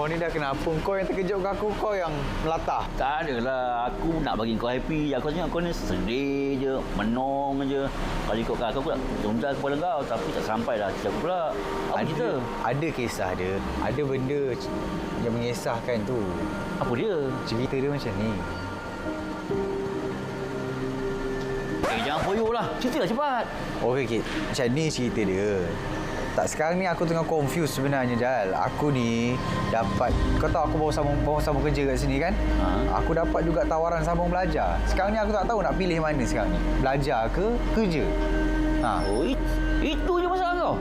Kau ni dah kenapa? Kau yang terkejut ke aku? Kau yang melatah? Tak adalah. Aku nak bagi kau happy. Aku tengok kau ni sedih je, menong je. Kalau ikutkan aku nak tunda kepada kau. Tapi tak sampai dah cerita aku pula. Apa cerita? Ada kisah dia. Ada benda yang mengisahkan tu. Apa dia? Cerita dia macam ni. Jangan poyok lah. Ceritalah cepat. Okey. Macam ni cerita dia. Tak, sekarang ni aku tengah confused sebenarnya, Jal. Aku ni dapat... Kau tahu aku baru sambung kerja kat sini kan? Aku dapat juga tawaran sambung belajar. Sekarang ni aku tak tahu nak pilih mana sekarang ni. Belajar ke kerja? Oh, itu je masalah kau.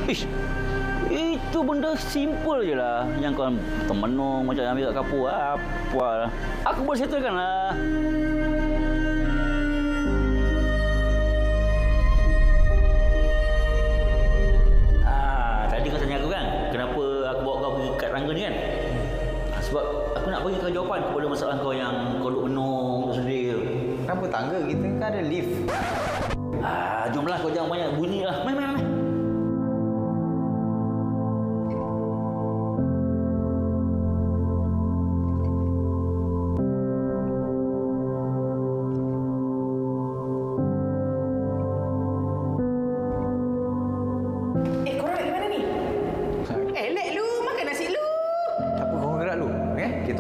Ish. Itu benda simple je lah. Yang kau termenung macam ambil kat kapur. Apa lah. Aku boleh settlekan lah. Tadi kau tanya aku kan, kenapa aku bawa kau pergi kat tangga ni kan? Sebab aku nak bagi kau jawapan kepada masalah kau yang kau duduk menung, duduk sedih tu. Kenapa tangga? Kita kan ada lift. Jomlah kau jangan banyak bunyi lah. Main.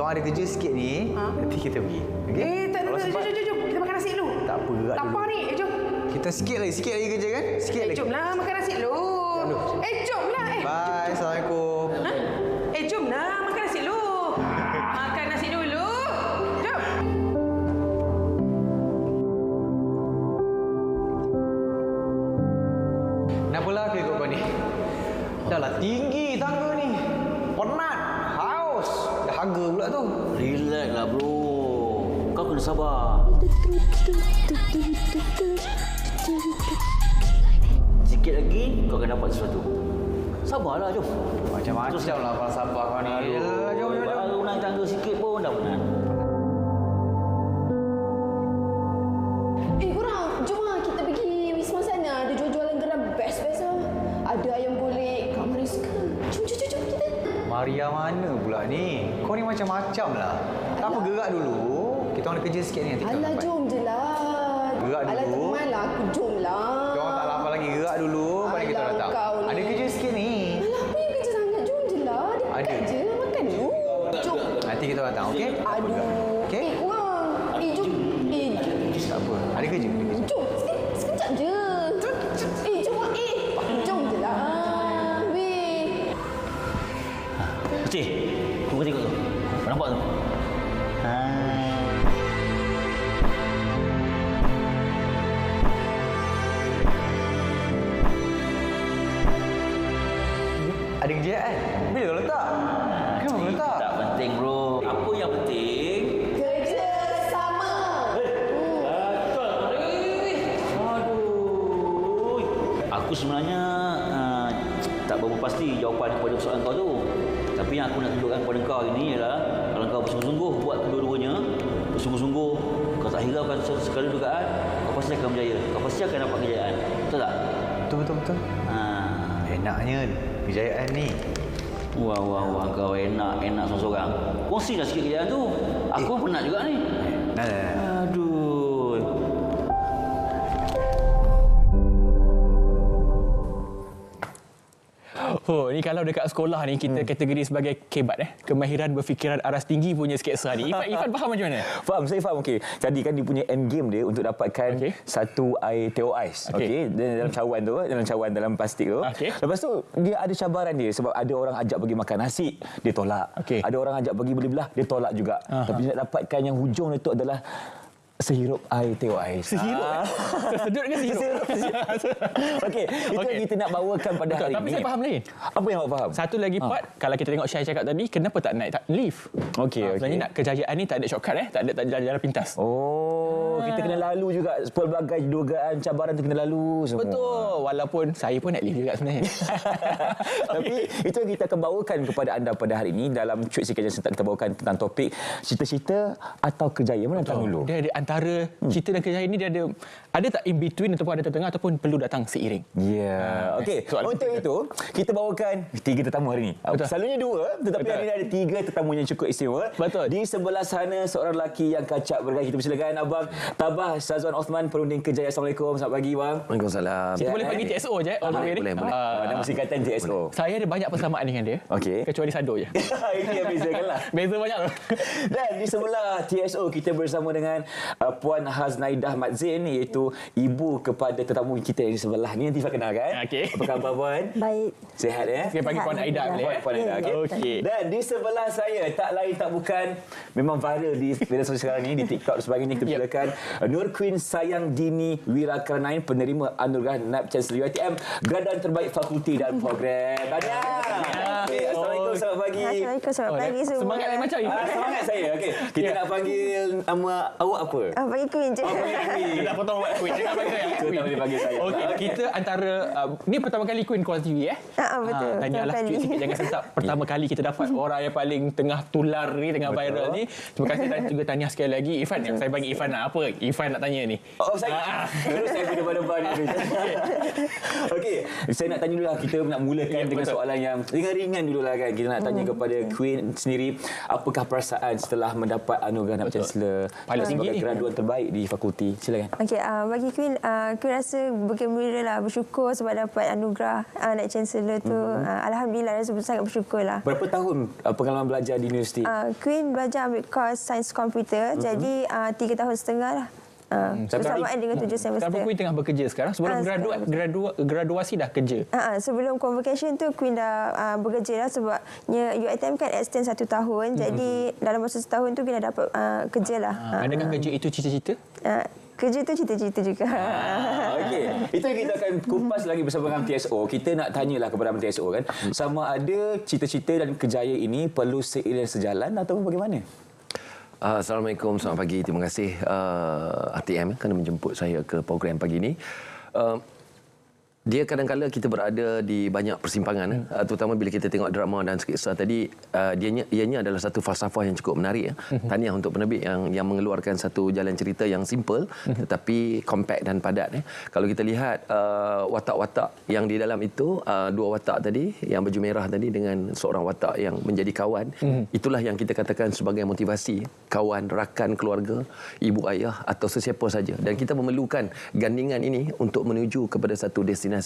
Ada kerja sikit ni, nanti kita pergi. Okey? Tak, jom. Kita makan nasi dulu. Tak apa, gerak dulu. Lapar ni, jom. Kita sikit lagi kerja kan? Sikit lagi. Jomlah makan nasi dulu. Jomlah. Bye, Assalamualaikum. Jomlah makan nasi dulu. Makan nasi dulu. Jom. Kenapa lah aku ikut kau ni? Dah lah tinggi tangga ni. Penat. Haus. Dahaga pula tu. Relax lah bro. Kau kena sabar. Sikit lagi kau akan dapat sesuatu. Sabarlah, jom. Macam-macam lah falsafah kau ni. Jom. Baru naik tangga sikit pun dah penat. Korang, jom lah kita pergi Wisma sana. Ada jual-jualan geram best-best lah. Ada ayam golek, Kak Mariska. Jom kita. Maria mana pula ni? Kau ni macam-macam lah. Tak apa, gerak dulu. Kita orang ada kerja sikit ni. Nanti kita Alah, dapat. jom je lah. Gerak dulu. Alah, teman lah. Aku jom lah. Kita orang tak lapar lagi. Gerak dulu. Mari kita Alah, datang. kau ni. Ada kerja sikit ni. Alah, apa yang kerja sangat? Jom je lah. Dekat je. Makan dulu. Jom. Nanti kita datang, okey? Aduh. Okey? Korang. Jom. Tak apa. Ada kerja. Jom. Sekejap je. Jom. Jom je lah. Weh. Cik, aku tengok tu. Kau nampak tu? Ada kerja kan? Bila kau letak? Kenapa kau letak? Tak penting bro. Apa yang penting? Kerja sama. Aduh. Aku sebenarnya tak berapa pasti jawapan kepada soalan kau tu. Tapi yang aku nak tunjukkan kepada kau ini ialah kalau kau bersungguh-sungguh buat kedua-duanya, bersungguh-sungguh, kau tak hiraukan segala dugaan, kau pasti akan berjaya. Kau pasti akan dapat kejayaan. Betul tak? Betul. Enaknya kejayaan ni. Wah, kau enak seorang-seorang. Kongsilah sikit kejayaan tu. Aku penat juga ni. Nah. Aduh. Oh, ni kalau dekat sekolah ni kita kategori sebagai kebat kemahiran berfikiran aras tinggi punya sketsa ni. Ifan faham macam mana? Faham, saya faham. Okey. Jadi kan dia punya end game dia untuk dapatkan satu air teh ais. Okey. Dalam cawan dalam plastik tu. Lepas tu dia ada cabaran dia sebab ada orang ajak pergi makan nasi, dia tolak. Ada orang ajak pergi beli belah, dia tolak juga. Tapi dia nak dapatkan yang hujung itu adalah sehirup air teh ais. Sehirup? Tersedut ke sehirup? Okey, itu yang kita nak bawakan pada hari ini. Tapi saya faham lain. Apa yang awak faham? Satu lagi part, kalau kita tengok Syai cakap tadi, kenapa tak naik lift? Okey. Sebenarnya nak kejayaan ni tak ada shortcut tak ada jalan pintas. Kita kena lalu juga pelbagai dugaan cabaran tu kena lalu semua. Betul. walaupun saya pun nak leave juga sebenarnya. Tapi itu yang kita akan bawakan kepada anda pada hari ini dalam Cuit Sikit Jam Sentak. Kita bawakan tentang topik cita-cita atau kerjaya. Mana datang dulu? Dia ada antara cita dan kerjaya ini, dia ada tak in between ataupun ada tengah ataupun perlu datang seiring? Ya. Okey. Untuk itu kita bawakan 3 tetamu hari ini. Selalunya 2, tetapi hari ini ada 3 tetamu yang cukup istimewa. Betul. Di sebelah sana seorang lelaki yang kacak bergaya. Kita persilakan Abang Tabah Syazwan Osman, Perunding Kerjaya. Assalamualaikum. Selamat pagi bang. Waalaikumsalam. Kita boleh panggil TSO je all the way ni. Boleh. Nama singkatan TSO. Saya ada banyak persamaan dengan dia. Okey. Kecuali Sado je. Ini yang bezakan lah. Beza banyak tu. Dan di sebelah TSO kita bersama dengan Puan Haznaidah Madzin, iaitu ibu kepada tetamu kita yang di sebelah ni. Nanti saya kenalkan. Okey. Apa khabar Puan? Baik. Sihat ya? Saya panggil Puan Aida boleh. Puan Aida, okey. Okey. Dan di sebelah saya tak lain tak bukan, memang viral di media sosial sekarang ni, di TikTok dan sebagainya. Kita persilakan Nur Queen Sayang Dini Wirakarnain, penerima anugerah NAIP Chancellor UiTM, graduan terbaik fakulti dan program. Tahniah. Okey, assalamualaikum, selamat pagi. Assalamualaikum, selamat pagi semua. Semangat lain macam ni. Semangat saya. Okey, kita nak panggil nama awak apa? Panggil Queen je. Kita dah potong buat Queen. Jangan panggil saya. Kita tak boleh panggil saya. Okey, kita antara ni pertama kali Queen Call TV Betul. Tahniahlah Cuit Sikit Jangan Sentak. Pertama kali kita dapat orang yang paling tengah tular ni, tengah viral ni. Terima kasih dan juga tahniah sekali lagi Irfan. Yang saya bagi Irfan apa? Irfan nak tanya ni. Oh, saya. Terus saya pergi depan-depan ni. Okey, saya nak tanya dulu lah. Kita nak mulakan dengan soalan yang ringan-ringan dulu lah kan. Kita nak tanya kepada Queen sendiri, apakah perasaan setelah mendapat anugerah NAIP Chancellor Paling tinggi sebagai ni. graduan terbaik di fakulti? Silakan. Okey, bagi Queen rasa bergembira lah, bersyukur sebab dapat anugerah NAIP Chancellor tu. Alhamdulillah, rasa sangat bersyukur lah. Berapa tahun pengalaman belajar di universiti? Queen belajar ambil kos sains komputer, jadi 3 tahun setengah lah. Bersamaan dengan 7 semester. Kenapa Queen tengah bekerja sekarang? Sebelum graduasi dah kerja? Sebelum convocation tu Queen dah bekerja lah sebabnya UiTM kan extend 1 tahun. Jadi dalam masa setahun tu Queen dah dapat kerja lah. Adakah kerja itu cita-cita? Kerja tu cita-cita juga. Okey. Itu yang kita akan kupas lagi bersama dengan TSO. Kita nak tanyalah kepada TSO kan, sama ada cita-cita dan kerjaya ini perlu seiring sejalan atau bagaimana? Assalamualaikum, selamat pagi. Terima kasih RTM kerana menjemput saya ke program pagi ini. Dia kadang-kadang kita berada di banyak persimpangan, terutama bila kita tengok drama dan sketsa tadi. Ianya adalah satu falsafah yang cukup menarik. Tahniah untuk penerbit yang mengeluarkan satu jalan cerita yang simple tetapi compact dan padat. Kalau kita lihat watak-watak yang di dalam itu, 2 watak tadi, yang baju merah tadi dengan seorang watak yang menjadi kawan, itulah yang kita katakan sebagai motivasi kawan, rakan, keluarga, ibu ayah atau sesiapa saja. Dan kita memerlukan gandingan ini untuk menuju kepada satu destinasi.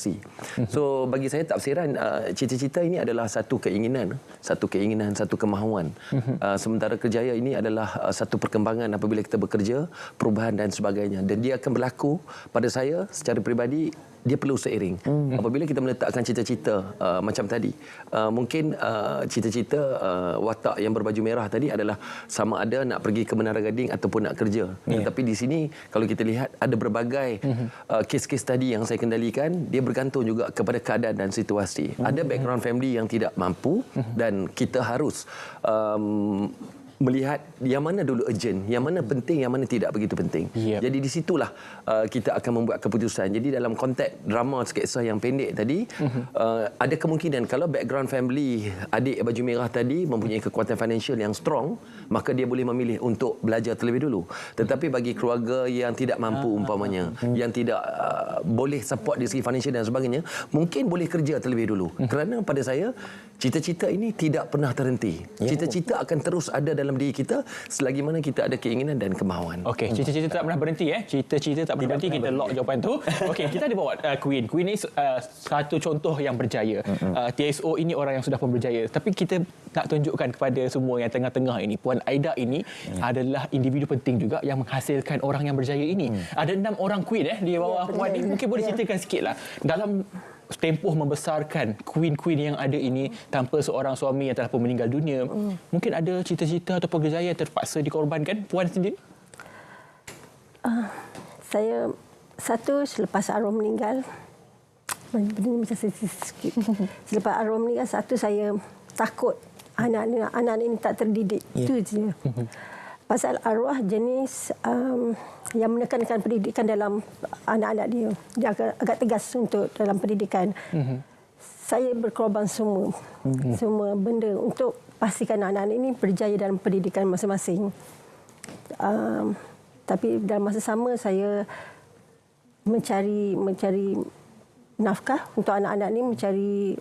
So bagi saya tafsiran cita-cita ini adalah satu keinginan, satu kemahuan. Sementara kerjaya ini adalah satu perkembangan apabila kita bekerja, perubahan dan sebagainya. Dan dia akan berlaku pada saya secara peribadi, dia perlu seiring. Apabila kita meletakkan cita-cita macam tadi, mungkin cita-cita watak yang berbaju merah tadi adalah sama ada nak pergi ke Menara Gading ataupun nak kerja. Tetapi di sini kalau kita lihat ada berbagai kes-kes tadi yang saya kendalikan, dia bergantung juga kepada keadaan dan situasi. Ada background family yang tidak mampu dan kita harus melihat yang mana dulu urgent, yang mana penting, yang mana tidak begitu penting. Jadi di situlah kita akan membuat keputusan. Jadi dalam konteks drama sketsa yang pendek tadi, ada kemungkinan kalau background family adik baju merah tadi mempunyai kekuatan financial yang strong, maka dia boleh memilih untuk belajar terlebih dulu. Tetapi bagi keluarga yang tidak mampu umpamanya, yang tidak boleh support dari segi financial dan sebagainya, mungkin boleh kerja terlebih dulu. Kerana pada saya, cita-cita ini tidak pernah terhenti. Cita-cita akan terus ada dalam diri kita selagi mana kita ada keinginan dan kemahuan. Okey, cita-cita tak pernah berhenti Cita-cita tak pernah berhenti. Kita lock jawapan tu. Okey, kita ada bawa Queen. Queen ni satu contoh yang berjaya. TSO ini orang yang sudah pun berjaya. Tapi kita nak tunjukkan kepada semua yang tengah-tengah ini, Puan Aida ini adalah individu penting juga yang menghasilkan orang yang berjaya ini. Ada 6 orang Queen di bawah Puan ni. Mungkin boleh ceritakan sikitlah dalam tempoh membesarkan Queen-Queen yang ada ini tanpa seorang suami yang telah pun meninggal dunia. Mungkin ada cita-cita atau kerjaya yang terpaksa dikorbankan Puan sendiri? Saya selepas arwah meninggal, benda macam sensitif sikit. Selepas arwah meninggal, saya takut anak-anak ini tak terdidik. Itu je. Pasal arwah jenis yang menekankan pendidikan dalam anak-anak dia. Dia agak tegas untuk dalam pendidikan. Saya berkorban semua benda untuk pastikan anak-anak ini berjaya dalam pendidikan masing-masing. Tapi dalam masa sama saya mencari nafkah untuk anak-anak ini,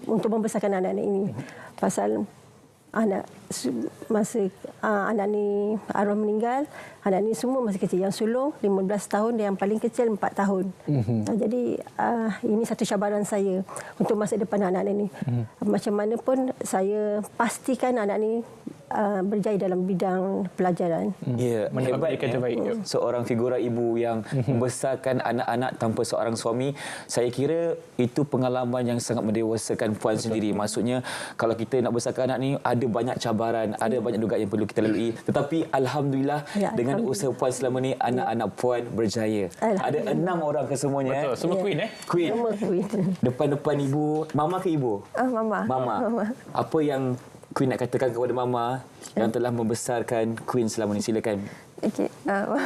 untuk membesarkan anak-anak ini. Pasal masa anak ni arwah meninggal, anak ni semua masih kecil. Yang sulung 15 tahun dan yang paling kecil 4 tahun. Jadi ini satu cabaran saya untuk masa depan anak-anak ni. Macam mana pun saya pastikan anak ni berjaya dalam bidang pelajaran. Ya, hebat terbaik. Seorang figura ibu yang membesarkan anak-anak tanpa seorang suami. Saya kira itu pengalaman yang sangat mendewasakan puan sendiri. Maksudnya kalau kita nak besarkan anak ni ada banyak cabaran, ada banyak dugaan yang perlu kita lalui. Tetapi alhamdulillah dengan usaha puan selama ni anak-anak puan berjaya. Ada 6 orang kesemuanya. Betul, semua queen Queen. Semua queen. Depan-depan ibu, mama ke ibu? Mama. Apa yang Queen nak katakan kepada Mama yang telah membesarkan Queen selama ini? Silakan. Okey, Mama,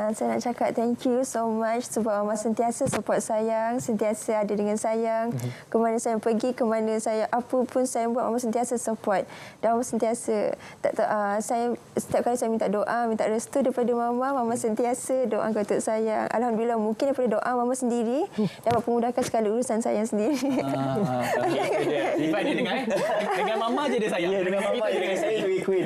saya nak cakap thank you so much sebab Mama sentiasa support sayang, sentiasa ada dengan sayang. Ke mana saya pergi, ke mana saya, apa pun saya buat, Mama sentiasa support. Dan Mama sentiasa, saya setiap kali saya minta doa, minta restu daripada Mama sentiasa doakan untuk saya. Alhamdulillah, mungkin daripada doa Mama sendiri dapat memudahkan segala urusan saya sendiri. Sebab dia dengan Mama je dia sayang. Ya, dengan Mama je dengan saya lebih Queen.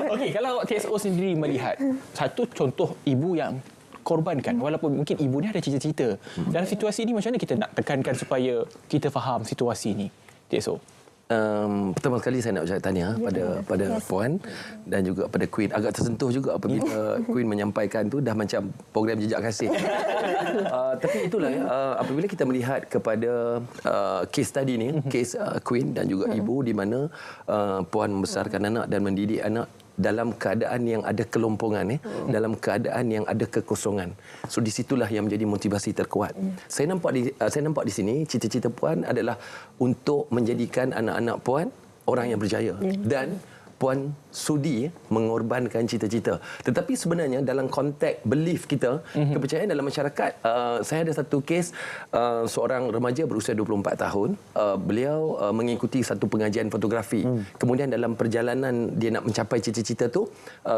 Okey, kalau TSO sendiri melihat satu contoh ibu yang korbankan, walaupun mungkin ibu ni ada cita-cita. Dalam situasi ini macam mana kita nak tekankan supaya kita faham situasi ini, TSO? Pertama sekali saya nak ucap tahniah pada puan dan juga pada Queen. Agak tersentuh juga apabila Queen menyampaikan tu dah macam program jejak kasih. Tapi itulah apabila kita melihat kepada kes tadi ni, kes Queen dan juga ibu di mana puan membesarkan anak dan mendidik anak dalam keadaan yang ada kelompongan, dalam keadaan yang ada kekosongan. So di situlah yang menjadi motivasi terkuat. Saya nampak di sini cita-cita puan adalah untuk menjadikan anak-anak puan orang yang berjaya dan puan sudi mengorbankan cita-cita. Tetapi sebenarnya dalam konteks belief kita, kepercayaan dalam masyarakat, saya ada satu kes seorang remaja berusia 24 tahun. Beliau mengikuti satu pengajian fotografi. Kemudian dalam perjalanan dia nak mencapai cita-cita tu,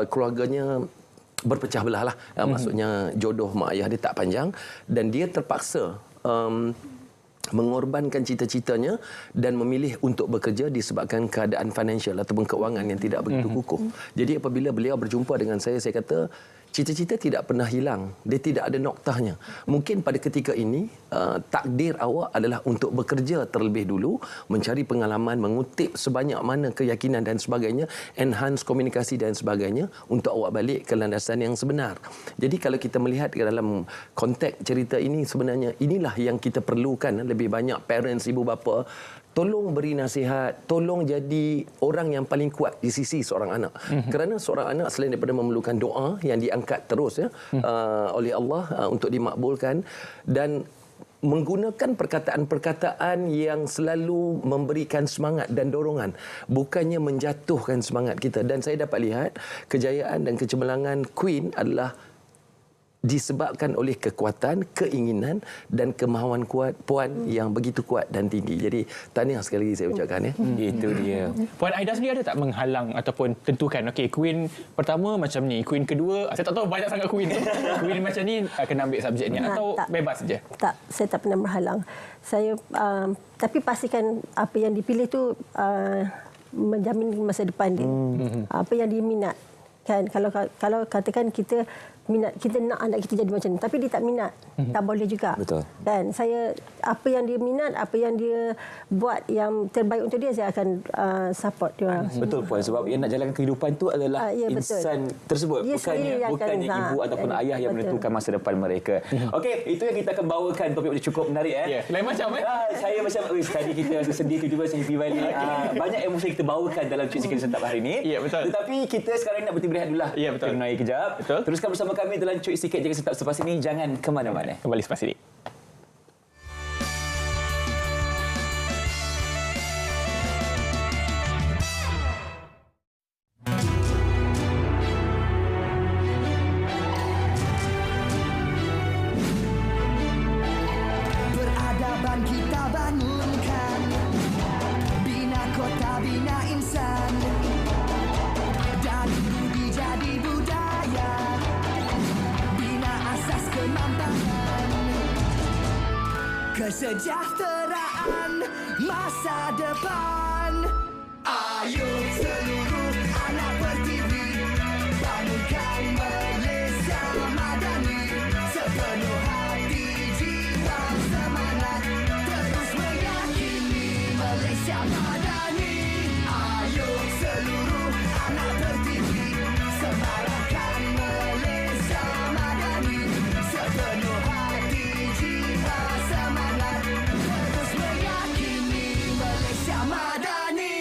keluarganya berpecah belah lah. Maksudnya jodoh mak ayah dia tak panjang dan dia terpaksa mengorbankan cita-citanya dan memilih untuk bekerja disebabkan keadaan financial ataupun keuangan yang tidak begitu kukuh. Jadi apabila beliau berjumpa dengan saya kata cita-cita tidak pernah hilang. Dia tidak ada noktahnya. Mungkin pada ketika ini takdir awak adalah untuk bekerja terlebih dulu, mencari pengalaman, mengutip sebanyak mana keyakinan dan sebagainya, enhance komunikasi dan sebagainya untuk awak balik ke landasan yang sebenar. Jadi kalau kita melihat ke dalam konteks cerita ini, sebenarnya inilah yang kita perlukan. Lebih banyak parents, ibu bapa, tolong beri nasihat, tolong jadi orang yang paling kuat di sisi seorang anak. Kerana seorang anak selain daripada memerlukan doa yang diangkat terus oleh Allah untuk dimakbulkan dan menggunakan perkataan-perkataan yang selalu memberikan semangat dan dorongan, bukannya menjatuhkan semangat kita. Dan saya dapat lihat kejayaan dan kecemerlangan Queen adalah disebabkan oleh kekuatan, keinginan dan kemahuan kuat puan yang begitu kuat dan tinggi. Jadi tahniah sekali lagi saya ucapkan. Itu dia. Puan Aida sendiri ada tak menghalang ataupun tentukan, okey, Queen pertama macam ni, Queen kedua, saya tak tahu banyak sangat Queen tu. Queen macam ni kena ambil subjek ni atau tak, bebas saja? Tak, saya tak pernah berhalang. Saya tapi pastikan apa yang dipilih tu menjamin masa depan dia. Apa yang dia minat. Kan kalau katakan kita minat, kita nak anak kita jadi macam ni tapi dia tak minat, tak boleh juga. Betul. Dan saya apa yang dia minat, apa yang dia buat yang terbaik untuk dia, saya akan support dia orang. Betul puan, sebab yang nak jalankan kehidupan tu adalah insan tersebut, dia bukannya ibu ataupun ayah yang menentukan masa depan mereka. Okey, itu yang kita akan bawakan. Topik yang cukup menarik Lain macam saya macam tadi kita sedih tiba-tiba saya happy balik. Banyak emosi kita bawakan dalam Cik Sikit Santap hari ini. Ya, betul. Tetapi kita sekarang nak berhenti berehat dulu lah. Ya, betul. Kita menaik kejap. Betul. Teruskan bersama kami dalam Cuit Sikit Jaga Santap selepas ini. Jangan ke mana-mana. Kembali selepas ini. kesejahteraan masa depan. Ayo seluruh anak Pertiwi, bangunkan Malaysia Madani. Sepenuh hati, jiwa, semangat, terus meyakini Malaysia Madani. Ayo seluruh anak Pertiwi, semarakkan Malaysia Madani. Sepenuh hati, jiwa, semangat, terus meyakini Malaysia Madani.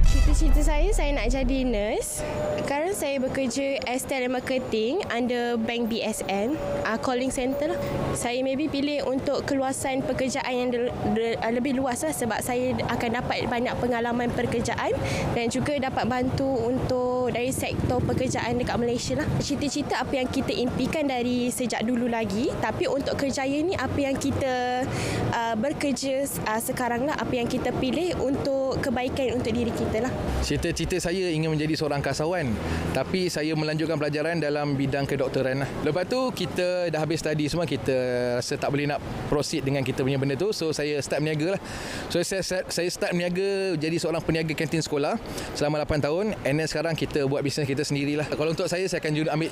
Cita-cita saya nak jadi nurse. Sekarang saya bekerja as talent marketing under Bank BSN, calling center lah. Saya maybe pilih untuk keluasan pekerjaan yang lebih luas lah, sebab saya akan dapat banyak pengalaman pekerjaan dan juga dapat bantu untuk dari sektor pekerjaan dekat Malaysia lah. Cita-cita apa yang kita impikan dari sejak dulu lagi, tapi untuk kerjaya ni apa yang kita bekerja sekarang lah, apa yang kita pilih untuk kebaikan untuk diri kita lah. Cita-cita saya ingin menjadi seorang angkasawan, tapi saya melanjutkan pelajaran dalam bidang kedoktoran lah. Lepas tu kita dah habis study semua, kita rasa tak boleh nak proceed dengan kita punya benda tu, so saya start berniaga lah. So saya start berniaga, jadi seorang peniaga kantin sekolah selama 8 tahun, and then sekarang kita buat bisnes kita sendirilah. Kalau untuk saya akan ambil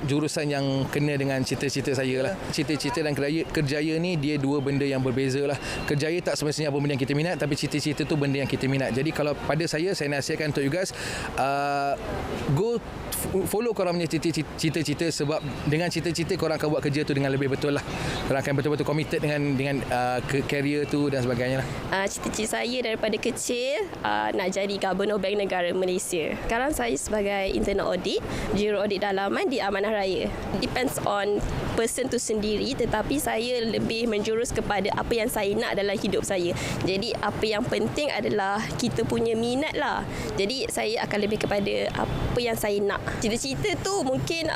jurusan yang kena dengan cita-cita saya lah. Cita-cita dan kerjaya ni dia dua benda yang berbeza lah. Kerjaya tak semestinya apa benda yang kita minat, tapi cita-cita tu benda yang kita minat. Jadi kalau pada saya nasihatkan untuk you guys, go follow korang punya cita-cita, sebab dengan cita-cita korang akan buat kerja tu dengan lebih betul lah. Korang akan betul-betul committed dengan career tu dan sebagainya lah. Cita-cita saya daripada kecil nak jadi Governor Bank Negara Malaysia. Sekarang saya sebagai internal audit, juru audit dalaman di Amanah Raya. Depends on person tu sendiri, tetapi saya lebih menjurus kepada apa yang saya nak dalam hidup saya. Jadi apa yang penting adalah kita punya minat lah. Jadi saya akan lebih kepada apa yang saya nak. Cita-cita tu mungkin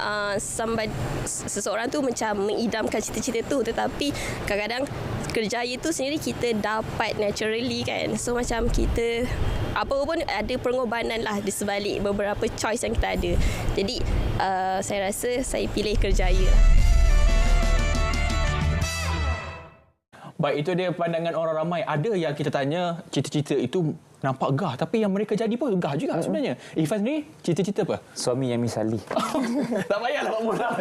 seseorang tu macam mengidamkan cita-cita tu, tetapi kadang-kadang kerjaya tu sendiri kita dapat naturally kan. So macam kita apa pun ada pengorbanan lah di sebalik beberapa choice yang kita ada. Jadi saya rasa saya pilih kerjaya. Baik, itu dia pandangan orang ramai. Ada yang kita tanya cita-cita itu nampak gah, tapi yang mereka jadi pun gah juga sebenarnya. Ifan ni cita-cita apa? Suami yang misali. Tak payahlah buat murah.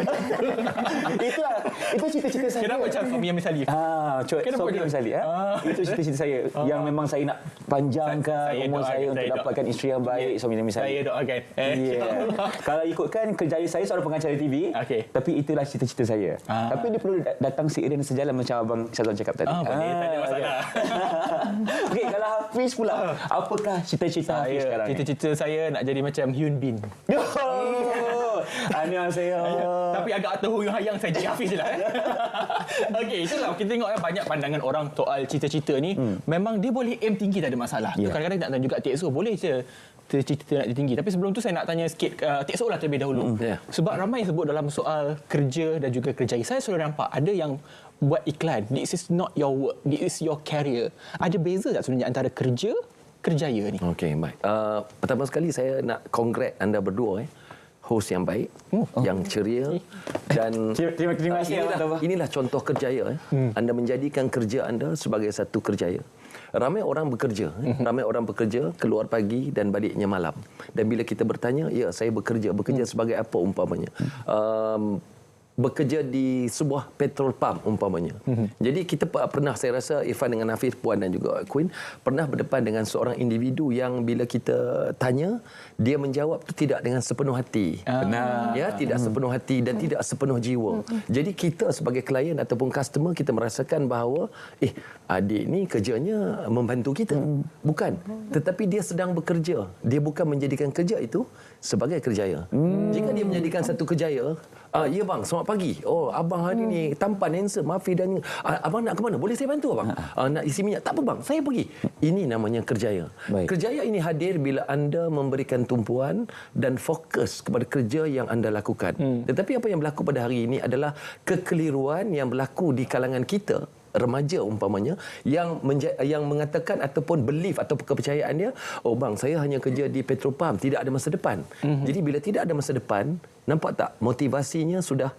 Itu cita-cita saya. Kenapa macam suami yang misali? Suami yang misali. Itu cita-cita saya. Yang memang saya nak panjangkan umur saya untuk dapatkan isteri yang baik, suami yang misali. Saya doakan. Kalau ikutkan kerjaya saya seorang pengacara TV, tapi itulah cita-cita saya. Tapi dia perlu datang seiring sejalan macam Abang Syazwan cakap tadi. Boleh, tak ada masalah. Okey, kalau Hafiz pula, apakah cita-cita Hafiz sekarang? Cita-cita saya nak jadi macam Hyun Bin. Annyeonghaseyo. Tapi agak terhuyang-hayang saya jadi Hafiz je lah. Okey, itulah kita tengok banyak pandangan orang soal cita-cita ni. Memang dia boleh aim tinggi, tak ada masalah. Kadang-kadang nak tanya juga TXO, boleh je cita-cita nak tinggi. Tapi sebelum tu saya nak tanya sikit TXO lah terlebih dahulu. Sebab ramai sebut dalam soal kerja dan juga kerjaya. Saya selalu nampak ada yang buat iklan, this is not your work, this is your career. Ada beza tak sebenarnya antara kerjaya ni? Okey, baik. Pertama sekali saya nak congrat anda berdua, host yang baik, yang ceria dan terima kasih. Inilah contoh kerjaya. Anda menjadikan kerja anda sebagai satu kerjaya. Ramai orang bekerja, keluar pagi dan baliknya malam. Dan bila kita bertanya, ya saya bekerja sebagai apa umpamanya? Bekerja di sebuah petrol pump umpamanya. Jadi kita pernah, saya rasa Irfan dengan Hafiz, Puan dan juga Queen pernah berdepan dengan seorang individu yang bila kita tanya, dia menjawab tu tidak dengan sepenuh hati. Benar. Ya, tidak sepenuh hati dan tidak sepenuh jiwa. Jadi kita sebagai klien ataupun customer, kita merasakan bahawa adik ni kerjanya membantu kita. Bukan. Tetapi dia sedang bekerja. Dia bukan menjadikan kerja itu sebagai kerjaya. Jika dia menjadikan satu kerjaya, ya bang, selamat pagi. Oh, abang hari ni tampan, handsome, Mafi dan abang nak ke mana? Boleh saya bantu abang? Nak isi minyak? Tak apa bang, saya pergi. Ini namanya kerjaya. Kerjaya ini hadir bila anda memberikan tumpuan dan fokus kepada kerja yang anda lakukan. Tetapi apa yang berlaku pada hari ini adalah kekeliruan yang berlaku di kalangan kita remaja umpamanya yang mengatakan ataupun belief ataupun kepercayaan dia, oh bang, saya hanya kerja di Petropam, tidak ada masa depan. Jadi bila tidak ada masa depan, nampak tak motivasinya sudah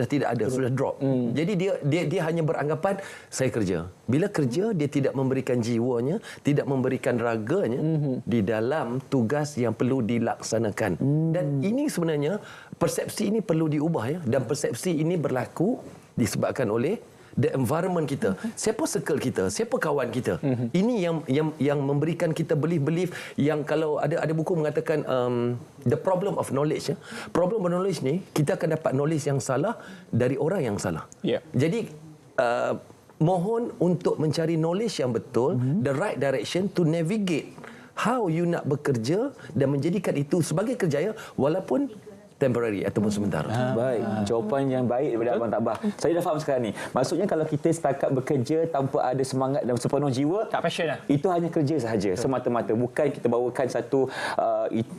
tidak ada, sudah drop. Jadi dia hanya beranggapan saya kerja. Bila kerja, dia tidak memberikan jiwanya, tidak memberikan raganya di dalam tugas yang perlu dilaksanakan. Dan ini sebenarnya persepsi ini perlu diubah ya, dan persepsi ini berlaku disebabkan oleh the environment kita. Siapa circle kita, siapa kawan kita. Ini yang memberikan kita belief yang kalau ada buku mengatakan the problem of knowledge ya. Problem of knowledge ni kita akan dapat knowledge yang salah dari orang yang salah. Jadi mohon untuk mencari knowledge yang betul, the right direction to navigate how you nak bekerja dan menjadikan itu sebagai kerjaya walaupun temporary ataupun sementara. Baik, jawapan yang baik daripada Abang Tabah. Saya dah faham sekarang ni. Maksudnya kalau kita setakat bekerja tanpa ada semangat dan sepenuh jiwa, tak passion lah. Itu hanya kerja sahaja, semata-mata. Bukan kita bawakan satu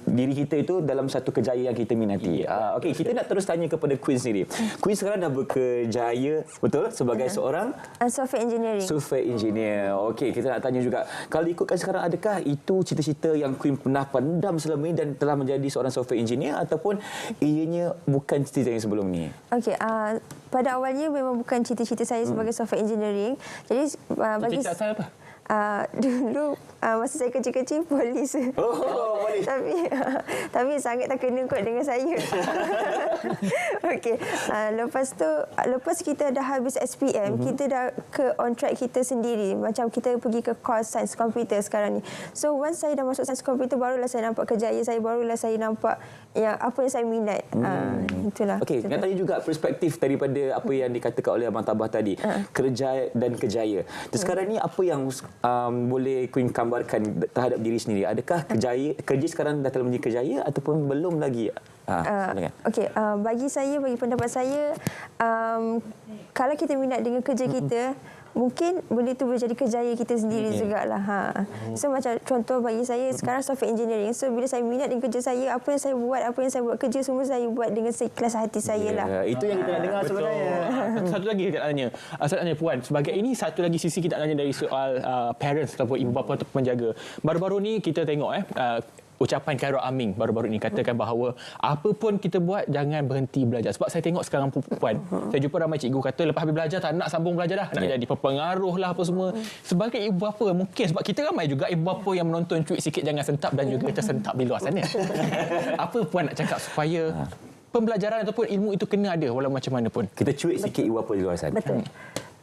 diri kita itu dalam satu kerjaya yang kita minati. Okey, kita nak terus tanya kepada Queen sendiri. Queen sekarang dah berkerjaya, betul? Sebagai seorang software engineering. Software engineer. Okey, kita nak tanya juga. Kalau ikutkan sekarang, adakah itu cita-cita yang Queen pernah pendam selama ini dan telah menjadi seorang software engineer, ataupun ianya bukan cita-cita yang sebelum ni? Okey, pada awalnya memang bukan cita-cita saya sebagai software engineering. Jadi bagi cita-cita asal apa? Dulu masa saya kecil-kecil polis. Polis. Tapi sangat tak kena kot dengan saya. Okey, lepas kita dah habis SPM, kita dah ke on track kita sendiri. Macam kita pergi ke course sains komputer sekarang ni. So once saya dah masuk sains komputer, barulah saya nampak kerjaya saya, barulah saya nampak apa yang saya minat. Itulah. Okey, nak tanya juga perspektif daripada apa yang dikatakan oleh Abang Tabah tadi, kerja dan kejaya. Sekarang ni apa yang boleh Queen gambarkan terhadap diri sendiri? Adakah kerja sekarang dah telah menjadi kerjaya ataupun belum lagi? Okey, bagi pendapat saya, kalau kita minat dengan kerja kita, mungkin benda itu boleh jadi kerjaya kita sendiri jugalah. So macam contoh bagi saya sekarang software engineering. So bila saya minat dengan kerja saya, apa yang saya buat kerja semua saya buat dengan seikhlas hati saya lah. Itu yang kita nak dengar sebenarnya. Satu lagi kita nak tanya. Saya nak tanya Puan, sebagai ini satu lagi sisi kita nak tanya dari soal parents ataupun ibu bapa atau penjaga. Baru-baru ni kita tengok ucapan Khairul Aming baru-baru ini katakan bahawa apa pun kita buat jangan berhenti belajar. Sebab saya tengok sekarang Puan, saya jumpa ramai cikgu kata lepas habis belajar tak nak sambung belajar dah, nak jadi pengaruh lah apa semua. Sebagai ibu bapa mungkin sebab kita ramai juga ibu bapa yang menonton cuit sikit jangan sentap dan juga tersentap di luar sana. Apa Puan nak cakap supaya pembelajaran ataupun ilmu itu kena ada walau macam mana pun? Kita cuit sikit ibu bapa di luar sana. Betul.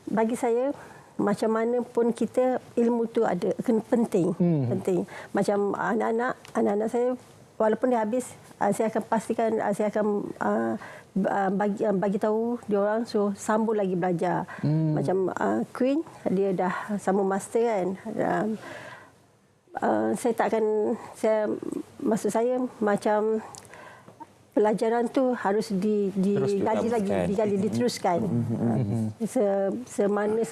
Bagi saya macam mana pun kita ilmu tu ada penting. Macam anak-anak saya walaupun dia habis, saya akan pastikan saya akan bagi tahu dia orang so sambung lagi belajar. Macam Queen dia dah sambung master kan. Maksud saya macam pelajaran tu harus digali lagi, diteruskan. Semampu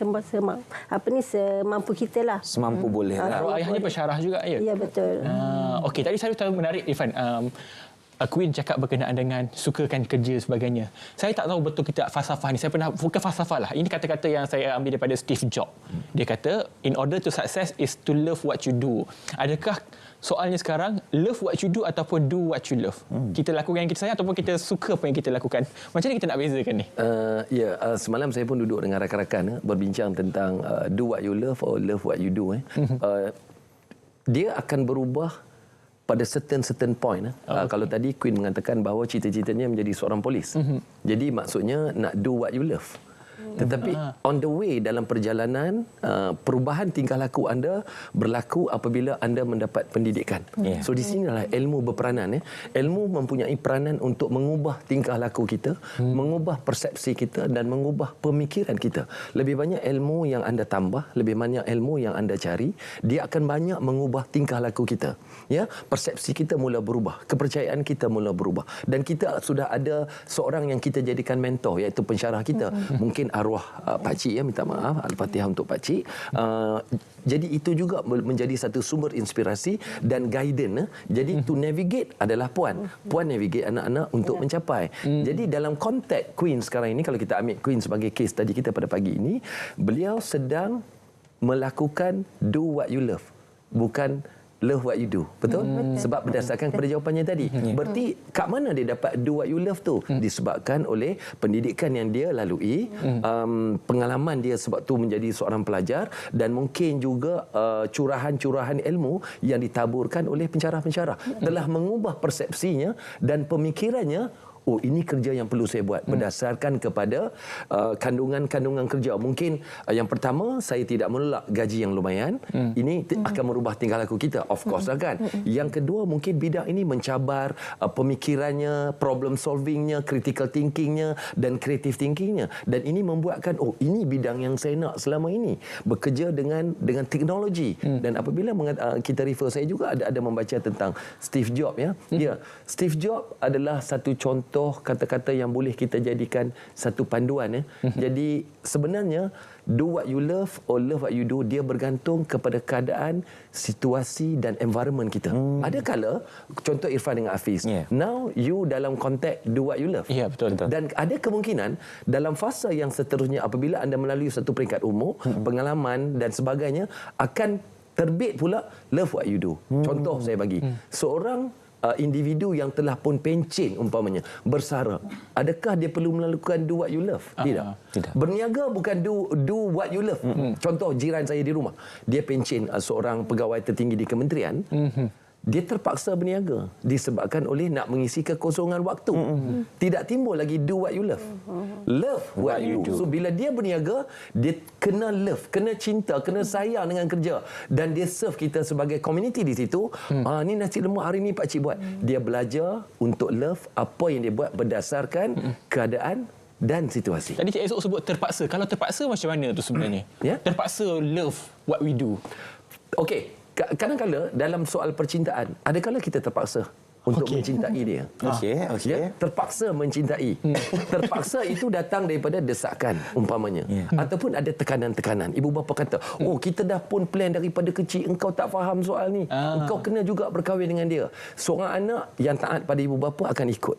kita lah. Semampu boleh lah. Ayahnya pensyarah juga ya? Ya, betul. Okey, tadi saya tahu menarik Irfan. Queen cakap berkenaan dengan sukakan kerja sebagainya. Saya tak tahu betul kita falsafah ni. Saya pernah bukan falsafah lah. Ini kata-kata yang saya ambil daripada Steve Jobs. Dia kata, in order to success is to love what you do. Adakah soalnya sekarang, love what you do ataupun do what you love? Kita lakukan yang kita sayang ataupun kita suka apa yang kita lakukan? Macam mana kita nak bezakan ni? Semalam saya pun duduk dengan rakan-rakan berbincang tentang do what you love or love what you do. Dia akan berubah pada certain point. Kalau tadi Queen mengatakan bahawa cita-citanya menjadi seorang polis. Jadi maksudnya nak do what you love. Tetapi on the way dalam perjalanan, perubahan tingkah laku anda berlaku apabila anda mendapat pendidikan. So di sinilah ilmu berperanan. Ilmu mempunyai peranan untuk mengubah tingkah laku kita, mengubah persepsi kita dan mengubah pemikiran kita. Lebih banyak ilmu yang anda tambah, lebih banyak ilmu yang anda cari, dia akan banyak mengubah tingkah laku kita. Ya, persepsi kita mula berubah, kepercayaan kita mula berubah, dan kita sudah ada seorang yang kita jadikan mentor, iaitu pensyarah kita. Mungkin mungkin arwah pakcik ya, minta maaf, Al-Fatihah untuk pakcik. Jadi itu juga menjadi satu sumber inspirasi dan guidance. Jadi to navigate adalah puan navigate anak-anak untuk mencapai. Jadi dalam konteks Queen sekarang ini, kalau kita ambil Queen sebagai case tadi kita pada pagi ini, beliau sedang melakukan do what you love, bukan love what you do. Betul? Sebab berdasarkan kepada jawapannya tadi. Berarti kat mana dia dapat do what you love tu? Disebabkan oleh pendidikan yang dia lalui, pengalaman dia sebab tu menjadi seorang pelajar, dan mungkin juga curahan-curahan ilmu yang ditaburkan oleh pensyarah-pensyarah telah mengubah persepsinya dan pemikirannya. Oh, ini kerja yang perlu saya buat berdasarkan kepada kandungan-kandungan kerja. Mungkin yang pertama, saya tidak menolak gaji yang lumayan. Ini akan merubah tingkah laku kita, of course lah kan. Yang kedua, mungkin bidang ini mencabar pemikirannya, problem solvingnya, critical thinkingnya dan creative thinkingnya. Dan ini membuatkan, oh, ini bidang yang saya nak selama ini, bekerja dengan teknologi. Dan apabila kita refer, saya juga ada membaca tentang Steve Jobs ya. Ya, Steve Jobs adalah satu contoh kata-kata yang boleh kita jadikan satu panduan ya. Jadi sebenarnya do what you love or love what you do, dia bergantung kepada keadaan, situasi dan environment kita. Ada kala contoh Irfan dengan Hafiz. Now you dalam konteks do what you love. Ya, betul. Dan ada kemungkinan dalam fasa yang seterusnya apabila anda melalui satu peringkat umur, pengalaman dan sebagainya, akan terbit pula love what you do. Contoh saya bagi. Seorang individu yang telah pun pencen umpamanya, bersara, adakah dia perlu melakukan do what you love? Tidak. Berniaga bukan do what you love. Contoh jiran saya di rumah, dia pencen seorang pegawai tertinggi di kementerian. Dia terpaksa berniaga disebabkan oleh nak mengisi kekosongan waktu. Tidak timbul lagi do what you love. Love what you do. So bila dia berniaga, dia kena love, kena cinta, kena sayang dengan kerja, dan dia serve kita sebagai community di situ. Ni nasi lemak hari ni pakcik buat. Dia belajar untuk love apa yang dia buat berdasarkan keadaan dan situasi. Tadi Cik Esok sebut terpaksa. Kalau terpaksa macam mana tu sebenarnya? Terpaksa love what we do. Okey. Kadang-kadang dalam soal percintaan, adakala kita terpaksa untuk mencintai dia. Ya, terpaksa mencintai. Terpaksa itu datang daripada desakan umpamanya. Ataupun ada tekanan-tekanan. Ibu bapa kata, oh, kita dah pun plan daripada kecil, engkau tak faham soal ni. Engkau kena juga berkahwin dengan dia. Seorang anak yang taat pada ibu bapa akan ikut.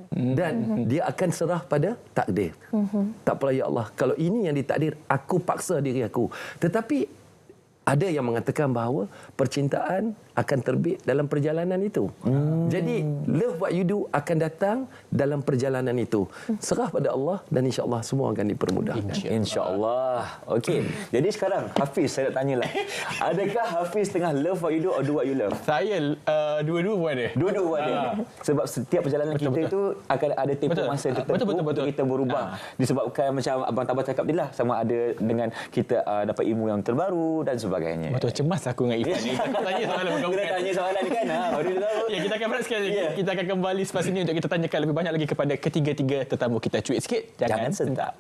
Dan dia akan serah pada takdir. Tak apalah, ya Allah, kalau ini yang ditakdir, aku paksa diri aku. Tetapi ada yang mengatakan bahawa percintaan akan terbit dalam perjalanan itu. Jadi love what you do akan datang dalam perjalanan itu. Serah pada Allah dan insya-Allah semua akan dipermudah. Insya-Allah. Okey. Jadi sekarang Hafiz, saya nak tanyalah. Adakah Hafiz tengah love what you do or do what you love? Saya dua-dua pun ada. Dua-dua ada. Sebab setiap perjalanan kita itu akan ada tempoh masa tertentu untuk kita berubah. Disebabkan macam Abang Tabah cakap tadi lah, sama ada dengan kita dapat ilmu yang terbaru dan sebagainya. Betul, cemas aku dengan Ifan ni. Takut tanya soalan Kena tanya soalan ni kan. Baru dia tahu. Ya, kita akan berat sekali. Kita akan kembali selepas ini untuk kita tanyakan lebih banyak lagi kepada ketiga-tiga tetamu kita. Cuit sikit, jangan sentak.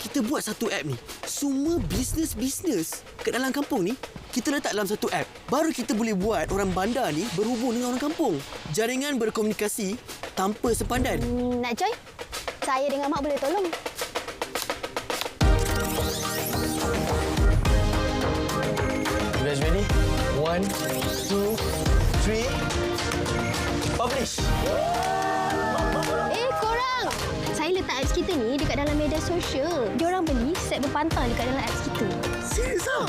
Kita buat satu app ni, semua bisnes kat dalam kampung ni, kita letak dalam satu app. Baru kita boleh buat orang bandar ni berhubung dengan orang kampung. Jaringan berkomunikasi tanpa sepadan. Nak join? Saya dengan Mak boleh tolong. You guys ready? 1, 2, 3. Publish! Korang! Saya letak apps kita ni dekat dalam media sosial. Diorang beli set berpantang dekat dalam apps kita. Serius ah?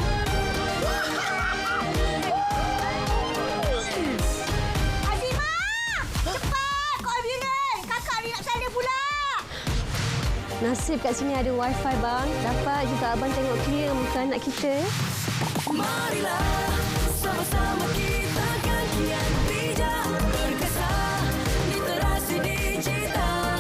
Nasib kat sini ada wifi bang. Dapat juga abang tengok clear muka anak kita. Marilah sama-sama kita kan kian bijak berkesan literasi digital.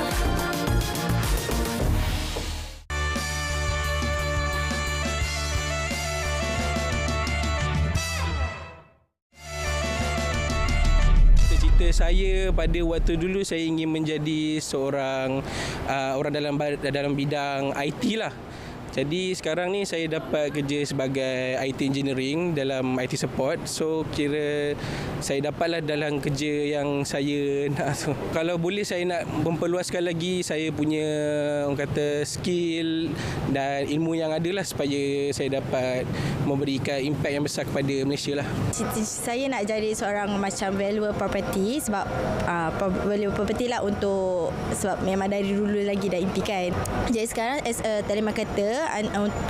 Cita-cita saya pada waktu dulu, saya ingin menjadi seorang orang dalam bidang IT lah. Jadi sekarang ni saya dapat kerja sebagai IT engineering dalam IT support. So kira saya dapatlah dalam kerja yang saya nak. So, kalau boleh saya nak memperluaskan lagi saya punya orang kata skill dan ilmu yang ada lah supaya saya dapat memberikan impact yang besar kepada Malaysia lah. Saya nak jadi seorang macam valuer property sebab valuer property lah sebab memang dari dulu lagi dah impikan. Jadi sekarang as a telemarketer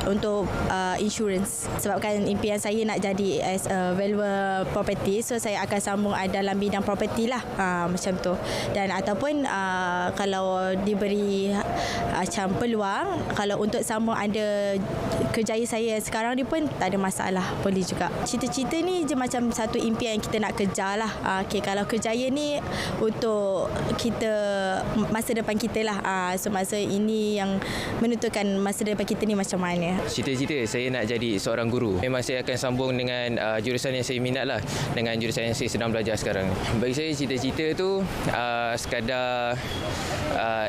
untuk insurance sebabkan impian saya nak jadi as a valuer property, so saya akan sambung dalam bidang property lah macam tu. Dan ataupun kalau diberi macam peluang, kalau untuk sambung ada kerjaya saya sekarang ni pun tak ada masalah, boleh juga. Cita-cita ni je macam satu impian yang kita nak kejar lah. Kalau kerjaya ni untuk kita masa depan kita lah. So masa ini yang menentukan masa depan kita ni macam mana. Cita-cita saya nak jadi seorang guru. Memang saya akan sambung dengan jurusan yang saya minat lah, dengan jurusan yang saya sedang belajar sekarang. Bagi saya cita-cita tu sekadar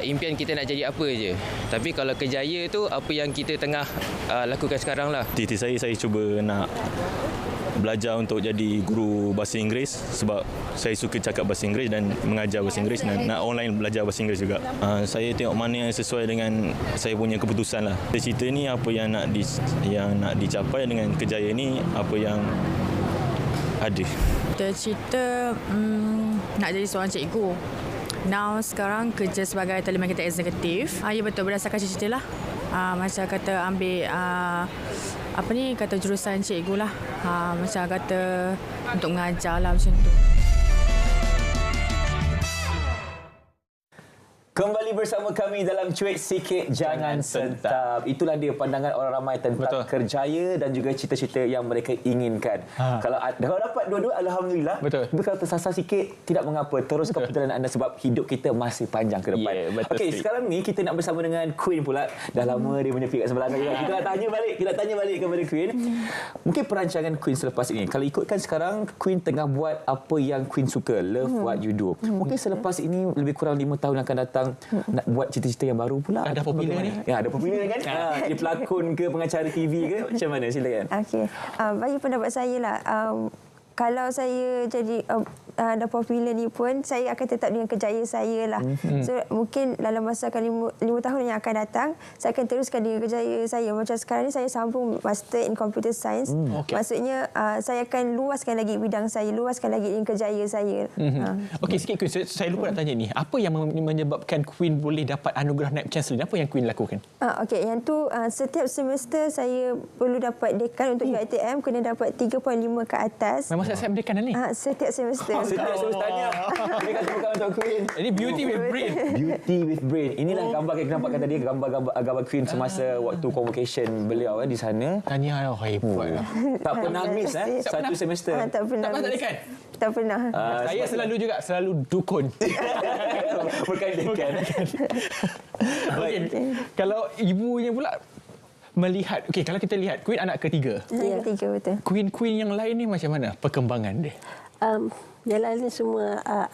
impian kita nak jadi apa je. Tapi kalau kerjaya tu apa yang kita tengah lakukan sekarang lah. Cita saya cuba nak belajar untuk jadi guru bahasa Inggeris sebab saya suka cakap bahasa Inggeris dan mengajar bahasa Inggeris dan nak online belajar bahasa Inggeris juga. Saya tengok mana yang sesuai dengan saya punya keputusan lah. Cita ni apa yang nak dicapai dengan kerjaya ni apa yang ada. Cita-cita nak jadi seorang cikgu. Now sekarang kerja sebagai telemarketer eksekutif. Ya betul, berdasarkan cita-cita lah. Macam kata ambil kata jurusan cikgu lah. Macam kata untuk mengajar lah macam tu. Kembali bersama kami dalam Cuit Sikit Jangan Sentap. Itulah dia pandangan orang ramai tentang kerjaya dan juga cita-cita yang mereka inginkan. Kalau dapat dua-dua, alhamdulillah. Betul. Tapi kalau tersasar sikit, tidak mengapa. Teruskan perjalanan anda sebab hidup kita masih panjang ke depan. Okey, sekarang ni kita nak bersama dengan Queen pula. Dah lama dia menyepi kat sebelah saya. Kita nak tanya balik kepada Queen. Mungkin perancangan Queen selepas ini. Kalau ikutkan sekarang, Queen tengah buat apa yang Queen suka. Love what you do. Mungkin selepas ini lebih kurang 5 tahun akan datang nak buat cita-cita yang baru pula. Ada popular ni. Ya, ada popular kan? Jadi pelakon ke, pengacara TV ke? Macam mana? Silakan. Okey. Bagi pendapat saya lah, kalau saya jadi dah popular ni pun, saya akan tetap dengan kerjaya saya lah. So mungkin dalam masa akan 5 tahun yang akan datang, saya akan teruskan dengan kerjaya saya. Macam sekarang ni saya sambung Master in Computer Science. Maksudnya saya akan luaskan lagi bidang saya, luaskan lagi dengan kerjaya saya. Okey, sikit Queen, saya lupa nak tanya ni. Apa yang menyebabkan Queen boleh dapat anugerah Naib Chancellor? Apa yang Queen lakukan? Okey, yang tu setiap semester saya perlu dapat dekan untuk UiTM, kena dapat 3.5 ke atas. Memang saya dekan ni? Setiap semester. Setiap semestanya. Dia kata bukan untuk Queen. Ini beauty with brain. Beauty with brain. Inilah gambar kita nampak tadi, gambar Queen semasa waktu convocation beliau di sana. Tanya hebat. Tak pernah miss satu semester. Tak pernah. Tak dekan? Tak pernah. Saya selalu dukun. Bukan dekan. Okey. Kalau ibunya pula melihat, kalau kita lihat Queen anak ketiga. Ya, ketiga betul. Queen yang lain ni macam mana perkembangan dia? Yang lain semua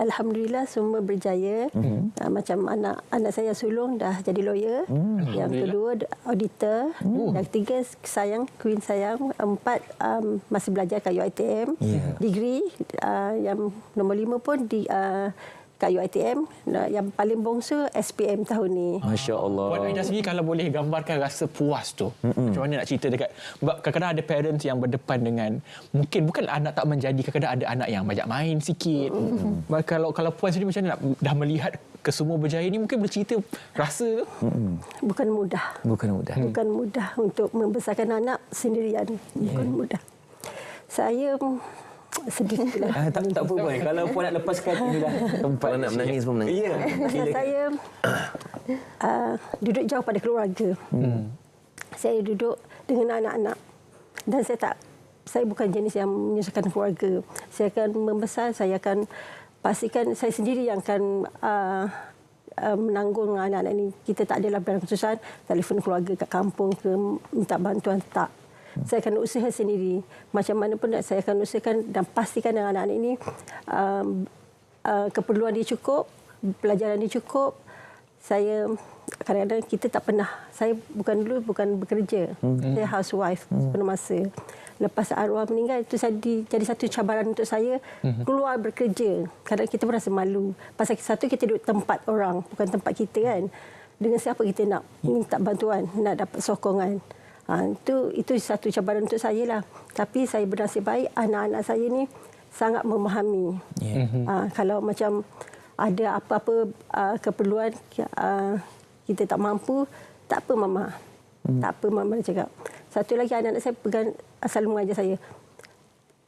alhamdulillah semua berjaya. Macam anak saya sulung dah jadi lawyer. Yang kedua auditor. Yang ketiga Queen sayang. 4 masih belajar kat UiTM. Degree yang nombor 5 pun di kat UiTM. Yang paling bongsu SPM tahun ni. Masya Allah. Puan Aida sendiri kalau boleh gambarkan rasa puas tu, macam mana nak cerita dekat, kadang-kadang ada parents yang berdepan dengan, mungkin bukan anak tak menjadi, kadang-kadang ada anak yang banyak main sikit. Kalau Puan sendiri macam mana dah melihat kesemua berjaya ni, mungkin boleh cerita rasa tu? Bukan mudah. Bukan mudah untuk membesarkan anak sendirian. Bukan mudah. Saya sedih lah. Tak apa pun. Kalau Puan nak lepaskan inilah tempat. Kalau nak menangis pun menangis. Ya. Saya duduk jauh pada keluarga. Saya duduk dengan anak-anak. Dan saya bukan jenis yang menyusahkan keluarga. Saya akan membesar, saya akan pastikan saya sendiri yang akan menanggung anak-anak ini. Kita tak adalah berkesusahan, telefon keluarga kat kampung ke minta bantuan, tak. Saya akan usaha sendiri. Macam mana pun saya akan usahakan dan pastikan anak-anak ini keperluan dia cukup, pelajaran dia cukup. Saya kadang-kadang kita tak pernah, saya bukan bekerja. Saya housewife penuh masa. Lepas arwah meninggal, itu jadi satu cabaran untuk saya keluar bekerja. Kadang kita merasa malu. Pasal satu, kita duduk tempat orang, bukan tempat kita kan. Dengan siapa kita nak minta bantuan, nak dapat sokongan. Itu satu cabaran untuk saya lah. Tapi saya bernasib baik, anak-anak saya ni sangat memahami. Kalau macam ada apa-apa keperluan, kita tak mampu, tak apa Mama. Tak apa Mama cakap. Satu lagi anak-anak saya selalu mengajar saya,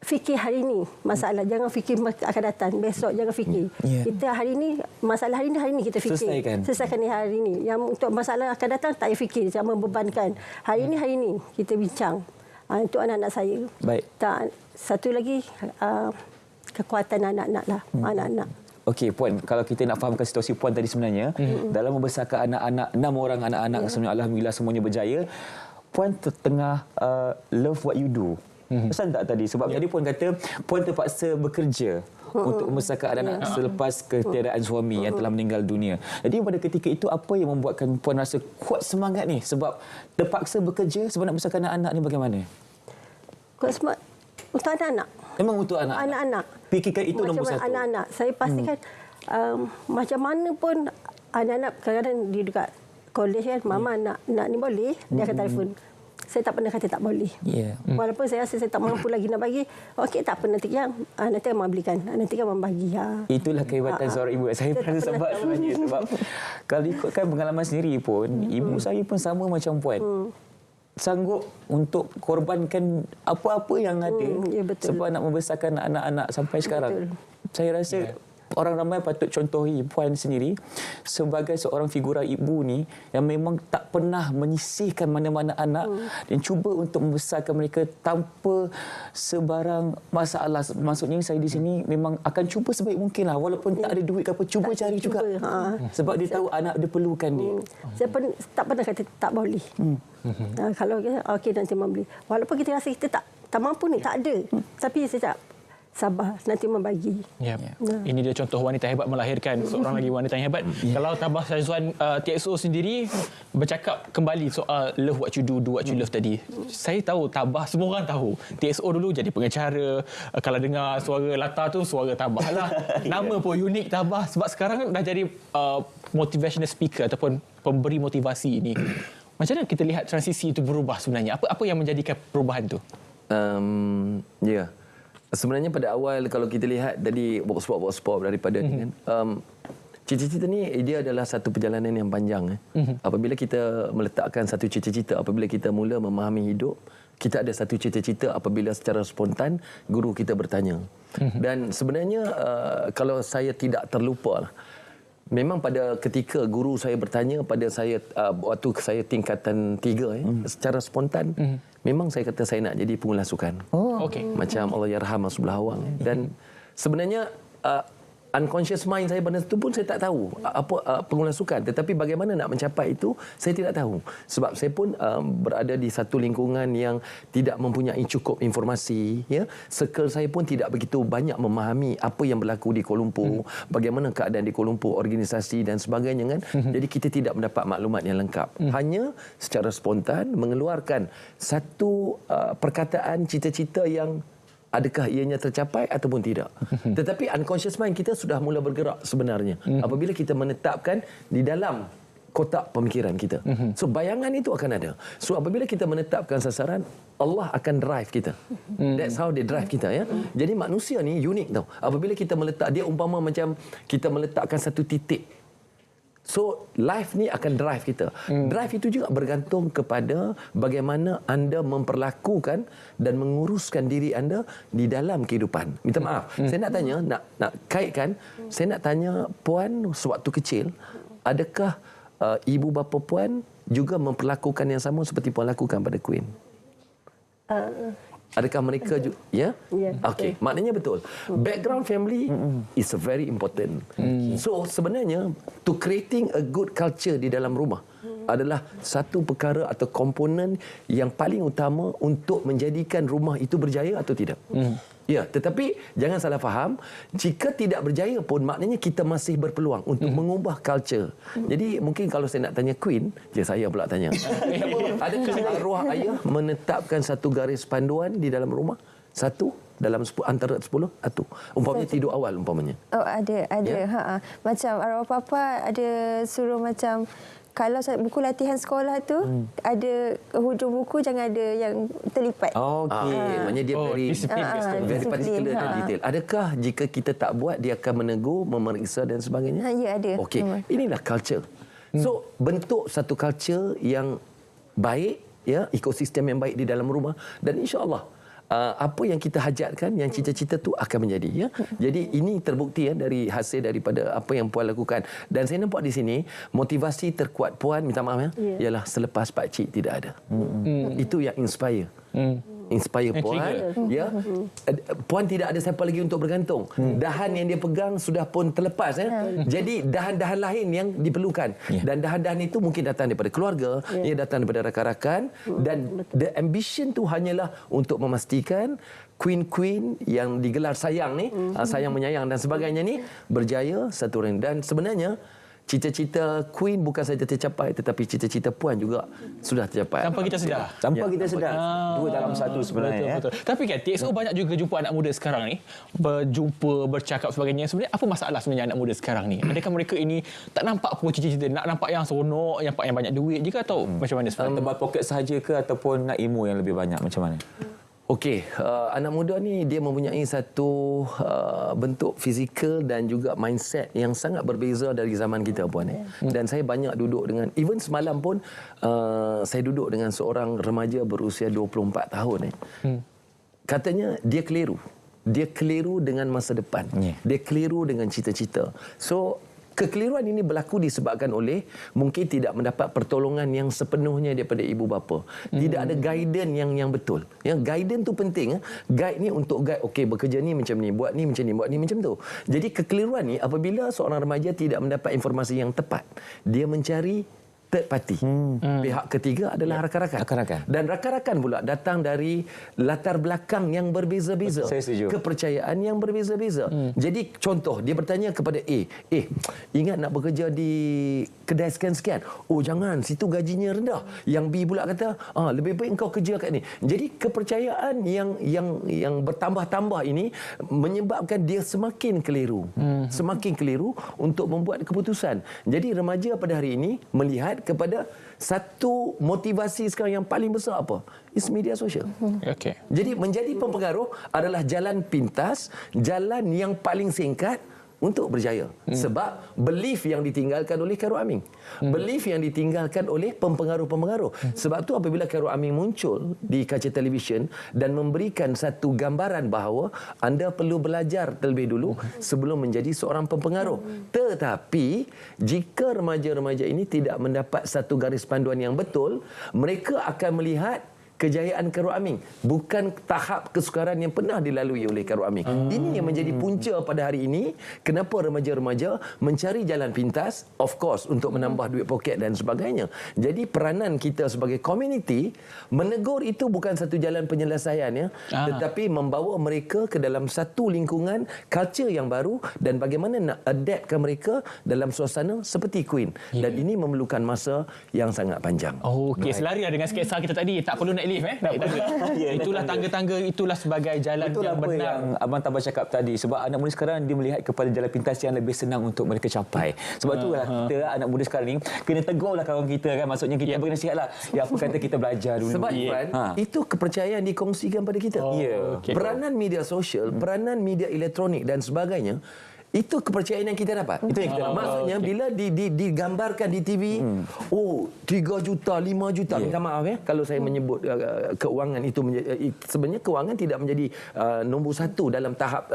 fikir hari ini masalah, jangan fikir akan datang, besok jangan fikir. Kita hari ini, masalah hari ini kita fikir. Selesaikan hari ini. Yang untuk masalah akan datang tak payah fikir, jangan membebankan. Hari ini kita bincang. Itu anak-anak saya. Baik. Satu lagi kekuatan anak-anak lah. Anak-anak. Okey, Puan, kalau kita nak fahamkan situasi Puan tadi sebenarnya, dalam membesarkan anak-anak, 6 orang anak-anak sebenarnya, alhamdulillah semuanya berjaya. Puan tengah love what you do. Pesan tak tadi? Sebab tadi Puan kata Puan terpaksa bekerja untuk membesarkan anak-anak selepas ketiadaan suami yang telah meninggal dunia. Jadi pada ketika itu, apa yang membuatkan Puan rasa kuat semangat ni? Sebab terpaksa bekerja sebab nak membesarkan anak-anak ni bagaimana? Kuat semangat untuk anak-anak. Memang untuk anak-anak? Anak-anak. Fikirkan itu macam nombor satu. Anak-anak. Saya pastikan macam mana pun anak-anak kadang-kadang dia dekat college kan, Mama nak ni boleh, dia akan telefon. Saya tak pernah kata tak boleh. Walaupun saya rasa saya tak mampu lagi nak bagi, okey tak apa, nanti Mama belikan, nanti kan Mama bagi. Itulah kehebatan seorang ibu. Saya pernah sebab sebenarnya. Sebab kalau ikutkan pengalaman sendiri pun, ibu saya pun sama macam Puan. Sanggup untuk korbankan apa-apa yang ada sebab nak membesarkan anak-anak sampai sekarang. Saya rasa orang ramai patut contohi Puan sendiri sebagai seorang figura ibu ni yang memang tak pernah menyisihkan mana-mana anak dan cuba untuk membesarkan mereka tanpa sebarang masalah. Maksudnya saya di sini memang akan cuba sebaik mungkin lah, walaupun tak ada duit ke apa, cuba cari juga. Sebab dia tahu anak dia perlukan dia. Saya tak pernah kata tak boleh. Kalau okey nanti Mama beli. Walaupun kita rasa kita tak mampu ni, tak ada. Tapi saya cakap sabar, nanti membagi. Ini dia contoh wanita hebat melahirkan seorang lagi wanita yang hebat. Kalau Tabah Syazwan TXO sendiri bercakap kembali soal love what you do what you love tadi. Saya tahu Tabah, semua orang tahu. TXO dulu jadi pengacara. Kalau dengar suara latar tu, suara Tabah lah. Nama pun unik Tabah. Sebab sekarang dah jadi motivational speaker ataupun pemberi motivasi ini. Macam mana kita lihat transisi itu berubah sebenarnya? Apa yang menjadikan perubahan tu? Sebenarnya pada awal kalau kita lihat dari box pop daripada ni kan, cita-cita ni dia adalah satu perjalanan yang panjang. Apabila kita meletakkan satu cita-cita, apabila kita mula memahami hidup, kita ada satu cita-cita apabila secara spontan guru kita bertanya. Dan sebenarnya kalau saya tidak terlupa, memang pada ketika guru saya bertanya pada saya waktu saya tingkatan 3 secara spontan, memang saya kata saya nak jadi pengulas sukan. Macam Allahyarham Sebelah Awang. Dan sebenarnya unconscious mind saya pada itu pun saya tak tahu apa pengulas sukan, tetapi bagaimana nak mencapai itu saya tidak tahu. Sebab saya pun berada di satu lingkungan yang tidak mempunyai cukup informasi, circle saya pun tidak begitu banyak memahami apa yang berlaku di Kuala Lumpur, bagaimana keadaan di Kuala Lumpur, organisasi dan sebagainya kan. Jadi kita tidak mendapat maklumat yang lengkap. Hanya secara spontan mengeluarkan satu perkataan cita-cita yang adakah ianya tercapai ataupun tidak. Tetapi unconscious mind kita sudah mula bergerak sebenarnya apabila kita menetapkan di dalam kotak pemikiran kita. So bayangan itu akan ada. So apabila kita menetapkan sasaran, Allah akan drive kita. That's how they drive kita, ya. Jadi manusia ni unik tau. Apabila kita meletak dia umpama macam kita meletakkan satu titik. So, life ni akan drive kita. Drive itu juga bergantung kepada bagaimana anda memperlakukan dan menguruskan diri anda di dalam kehidupan. Minta maaf, saya nak tanya, nak kaitkan, saya nak tanya Puan sewaktu kecil, adakah ibu bapa Puan juga memperlakukan yang sama seperti Puan lakukan pada Queen? Adakah mereka juga? Ya? Okey, maknanya betul. Background family is very important. So sebenarnya to creating a good culture di dalam rumah adalah satu perkara atau komponen yang paling utama untuk menjadikan rumah itu berjaya atau tidak. Ya, tetapi jangan salah faham, jika tidak berjaya pun maknanya kita masih berpeluang untuk mengubah culture. Jadi mungkin kalau saya nak tanya Queen, saya pula tanya. Adakah arwah ayah menetapkan satu garis panduan di dalam rumah? Satu dalam antara 10 atau umpamanya tidur awal umpamanya. Oh, ada. Ya? Macam arwah papa ada suruh macam kalau buku latihan sekolah tu ada hujung buku jangan ada yang terlipat. Okey, maknanya dia very particular dan detail. Adakah jika kita tak buat dia akan menegur, memeriksa dan sebagainya? Ya, ada. Okey, inilah culture. So, bentuk satu culture yang baik, ya, ekosistem yang baik di dalam rumah dan insya-Allah apa yang kita hajatkan, yang cita-cita tu akan menjadi, ya. Jadi ini terbukti, ya, dari hasil daripada apa yang puan lakukan. Dan saya nampak di sini motivasi terkuat puan, minta maaf, ya, ialah selepas pak cik tidak ada. Itu yang inspire. Inspire puan, ya. Puan tidak ada siapa lagi untuk bergantung. Dahan yang dia pegang sudah pun terlepas, ya. Jadi dahan-dahan lain yang diperlukan. Dan dahan-dahan itu mungkin datang daripada keluarga, ia datang daripada rakan-rakan, dan the ambition tu hanyalah untuk memastikan queen-queen yang digelar sayang ni, sayang menyayang dan sebagainya ni berjaya satu orang. Dan sebenarnya cita-cita Queen bukan saja tercapai, tetapi cita-cita puan juga sudah tercapai. Tanpa kita sedar. Kita sedar. Dua dalam satu sebenarnya. Betul. Tapi kan TXO banyak juga jumpa anak muda sekarang ni, berjumpa, bercakap sebagainya. Sebenarnya apa masalah sebenarnya anak muda sekarang ni? Adakah mereka ini tak nampak pun cita-cita, nak nampak yang seronok, yang banyak duit je ke, atau macam mana sebenarnya? Tebal poket sahaja ke ataupun nak ilmu yang lebih banyak, macam mana? Okey, anak muda ni dia mempunyai satu bentuk fizikal dan juga mindset yang sangat berbeza dari zaman kita, puan. Dan saya banyak duduk dengan, even semalam pun saya duduk dengan seorang remaja berusia 24 tahun. Katanya dia keliru. Dia keliru dengan masa depan. Dia keliru dengan cita-cita. So kekeliruan ini berlaku disebabkan oleh mungkin tidak mendapat pertolongan yang sepenuhnya daripada ibu bapa. Tidak ada guidance yang betul. Yang guidance tu penting. Guide ni untuk guide, okey, bekerja ni macam ni, buat ni macam ni, buat ni macam tu. Jadi kekeliruan ni apabila seorang remaja tidak mendapat informasi yang tepat, dia mencari third party. Pihak ketiga adalah rakan-rakan. Dan rakan-rakan pula datang dari latar belakang yang berbeza-beza. Saya setuju. Kepercayaan yang berbeza-beza. Jadi contoh, dia bertanya kepada A, ingat nak bekerja di kedai sekian-sekian? Oh jangan, situ gajinya rendah. Yang B pula kata, lebih baik engkau kerja kat ni. Jadi kepercayaan yang bertambah-tambah ini menyebabkan dia semakin keliru. Semakin keliru untuk membuat keputusan. Jadi remaja pada hari ini melihat kepada satu motivasi sekarang yang paling besar apa? Is media sosial. Okey. Jadi menjadi pempengaruh adalah jalan pintas, jalan yang paling singkat untuk berjaya. Sebab belief yang ditinggalkan oleh Khairul Aming. Belief yang ditinggalkan oleh pempengaruh-pempengaruh. Sebab tu apabila Khairul Aming muncul di kaca televisyen dan memberikan satu gambaran bahawa anda perlu belajar terlebih dulu sebelum menjadi seorang pempengaruh. Tetapi jika remaja-remaja ini tidak mendapat satu garis panduan yang betul, mereka akan melihat kejayaan Khairul Aming bukan tahap kesukaran yang pernah dilalui oleh Khairul Aming. Ini yang menjadi punca pada hari ini kenapa remaja-remaja mencari jalan pintas, of course untuk menambah duit poket dan sebagainya. Jadi peranan kita sebagai komuniti menegur itu bukan satu jalan penyelesaian, ya, tetapi membawa mereka ke dalam satu lingkungan culture yang baru dan bagaimana nak adaptkan mereka dalam suasana seperti Queen. Dan ini memerlukan masa yang sangat panjang. Okey, selari dengan sketsa kita tadi, tak perlu naik lift, itulah tangga-tangga, itulah sebagai jalan betul yang apa benar. Yang Abang Tabah cakap tadi, sebab anak muda sekarang dia melihat kepada jalan pintas yang lebih senang untuk mereka capai. Sebab itulah kita anak muda sekarang ni kena tegurlah kawan kita, kan, maksudnya kita beri nasihatlah. Ya, apa kata kita belajar dulu. Sebab itu kepercayaan dikongsikan pada kita. Peranan media sosial, peranan media elektronik dan sebagainya, itu kepercayaan yang kita dapat. Itu yang kita dapat. Maksudnya bila digambarkan di TV, 3 juta, 5 juta. Minta maaf, ya, kalau saya menyebut keuangan itu sebenarnya keuangan tidak menjadi nombor satu dalam tahap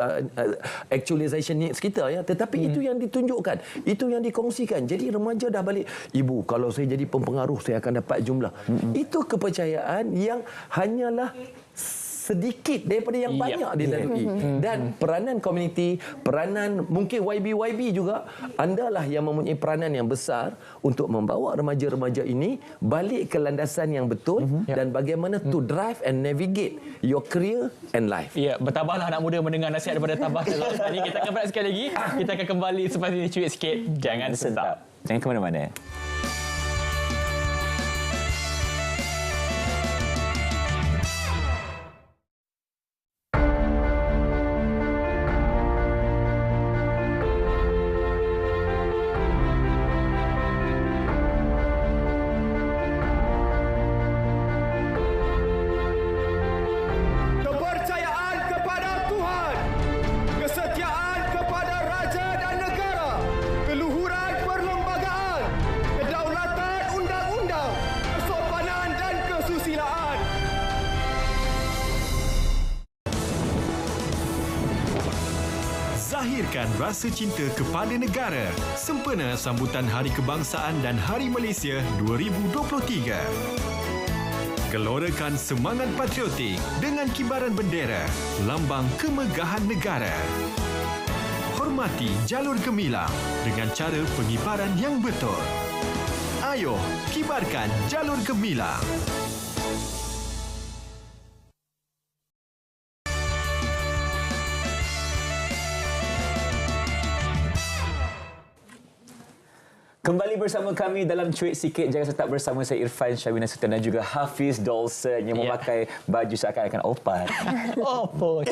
actualization needs kita, ya. Tetapi itu yang ditunjukkan, itu yang dikongsikan. Jadi remaja dah balik, ibu, kalau saya jadi pempengaruh saya akan dapat jumlah. Itu kepercayaan yang hanyalah sedikit daripada yang banyak dilalui. Dan peranan komuniti, peranan mungkin YB juga, anda lah yang mempunyai peranan yang besar untuk membawa remaja-remaja ini balik ke landasan yang betul dan bagaimana to drive and navigate your career and life. Ya, bertabahlah anak muda mendengar nasihat daripada Tabah dan Ustaz ni. Kita akan berat sekali lagi. Kita akan kembali selepas ini. Cuit sikit. Jangan stop. Jangan ke mana-mana. Kepercayaan kepada Tuhan, kesetiaan kepada raja dan negara, keluhuran perlembagaan, kedaulatan undang-undang, kesopanan dan kesusilaan. Zahirkan rasa cinta kepada negara sempena sambutan Hari Kebangsaan dan Hari Malaysia 2023. Gelorakan semangat patriotik dengan kibaran bendera, lambang kemegahan negara. Hormati jalur gemilang dengan cara pengibaran yang betul. Ayo, kibarkan jalur gemilang. Kembali bersama kami dalam Cuit Sikit. Jangan tetap bersama saya Irfan Syawina Sultan dan juga Hafiz Dawson yang memakai baju seakan-akan opat. Opat.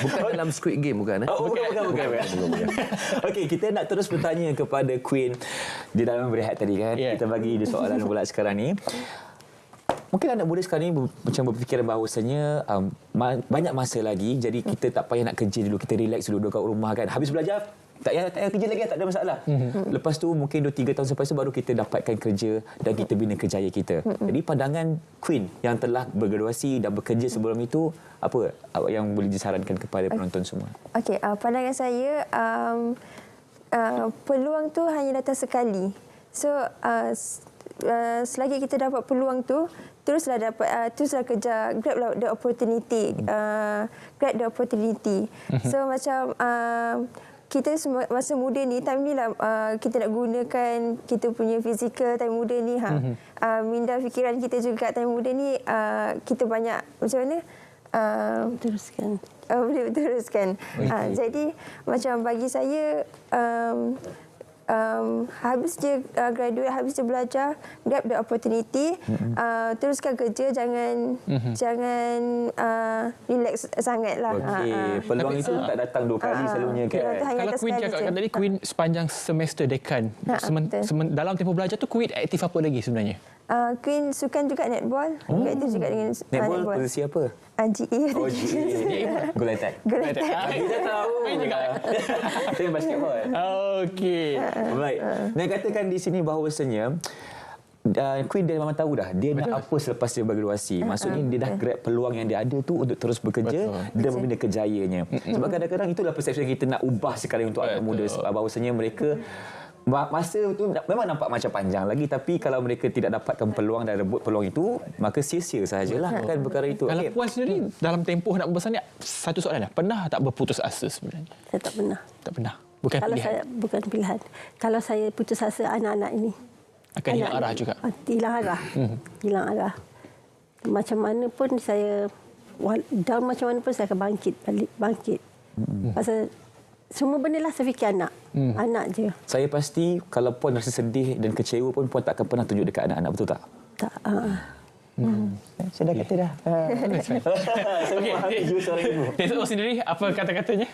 Bukan dalam Squid Game, bukan? Bukan. Okey, kita nak terus bertanya kepada Queen di dalam berehat tadi kan. Kita bagi dia soalan pula sekarang ni. Mungkin anak muda sekarang ni macam berfikiran bahawasanya banyak masa lagi, jadi kita tak payah nak kerja dulu, kita relax dulu kat rumah kan. Habis belajar, tak payah kerja lagi, tak ada masalah. Lepas tu mungkin 2-3 tahun selepas tu baru kita dapatkan kerja dan kita bina kerjaya kita. Jadi pandangan Queen yang telah bergraduasi dan bekerja sebelum itu, apa yang boleh disarankan kepada penonton semua? Okey, pandangan saya, peluang tu hanya datang sekali. So selagi kita dapat peluang tu, teruslah kejar, grab the opportunity, grab the opportunity. So macam kita masa muda ni, time ni lah kita nak gunakan kita punya fizikal time muda ni. Minda fikiran kita juga time muda ni, kita banyak macam mana? Teruskan. Boleh teruskan. Jadi macam bagi saya, habis je graduate, habis je belajar, grab the opportunity, teruskan kerja, jangan relax sangat lah. Okey, peluang itu tak datang 2 kali selalunya kan. Kalau Queen cakap tadi, Queen sepanjang semester dekan, dalam tempoh belajar tu Queen aktif apa lagi sebenarnya? Queen sukan juga netball. Aktif juga dengan netball. Posisi apa? GE. Oh, GE. Goal attack. Goal attack. Kita tahu. Main juga. Saya basketball. Okey. Baik. Nak katakan di sini bahawasanya Queen dia memang tahu dah dia nak apa selepas dia bergraduasi. Maksudnya dia dah grab peluang yang dia ada tu untuk terus bekerja dan membina kejayanya. Sebab kadang-kadang itulah persepsi yang kita nak ubah sekarang untuk anak muda, bahawasanya mereka masa itu memang nampak macam panjang lagi, tapi kalau mereka tidak dapatkan peluang dan rebut peluang itu, maka sia-sia sahajalah kan perkara itu. Kalau Puan sendiri dalam tempoh nak membesar ni, satu soalan lah, pernah tak berputus asa sebenarnya? Saya tak pernah. Tak pernah. Bukan kalau pilihan. Bukan pilihan. Kalau saya putus asa, anak-anak ini akan hilang arah juga. Hilang arah. Hilang arah. Macam mana pun saya down, macam mana pun saya akan bangkit. Pasal semua benda lah saya fikir anak. Anak je. Saya pasti kalau Puan rasa sedih dan kecewa pun Puan tak akan pernah tunjuk dekat anak-anak, betul tak? Tak. Saya dah kata dah. TSO sendiri, apa kata-katanya?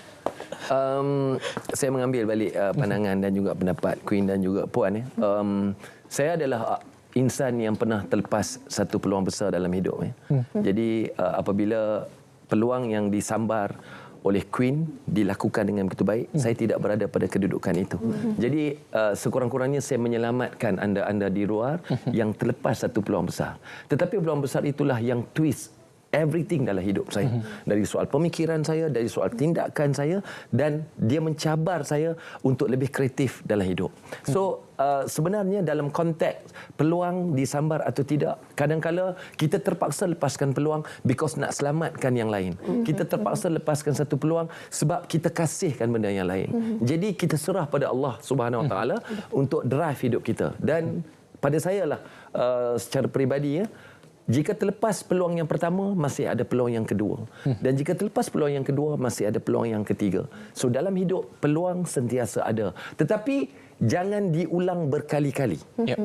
Saya mengambil balik pandangan dan juga pendapat Queen dan juga Puan. Saya adalah insan yang pernah terlepas satu peluang besar dalam hidup. Jadi apabila peluang yang disambar oleh Queen dilakukan dengan begitu baik, saya tidak berada pada kedudukan itu. Jadi sekurang-kurangnya saya menyelamatkan anda-anda di luar yang terlepas satu peluang besar. Tetapi peluang besar itulah yang twist everything dalam hidup saya. Dari soal pemikiran saya, dari soal tindakan saya, dan dia mencabar saya untuk lebih kreatif dalam hidup. So, sebenarnya dalam konteks peluang disambar atau tidak, kadang-kala kita terpaksa lepaskan peluang because nak selamatkan yang lain. Kita terpaksa lepaskan satu peluang sebab kita kasihkan benda yang lain. Jadi kita serah pada Allah Subhanahu Wa Taala untuk drive hidup kita. Dan pada saya lah, secara peribadi, jika terlepas peluang yang pertama, masih ada peluang yang kedua. Dan jika terlepas peluang yang kedua, masih ada peluang yang ketiga. So dalam hidup, peluang sentiasa ada. Tetapi jangan diulang berkali-kali.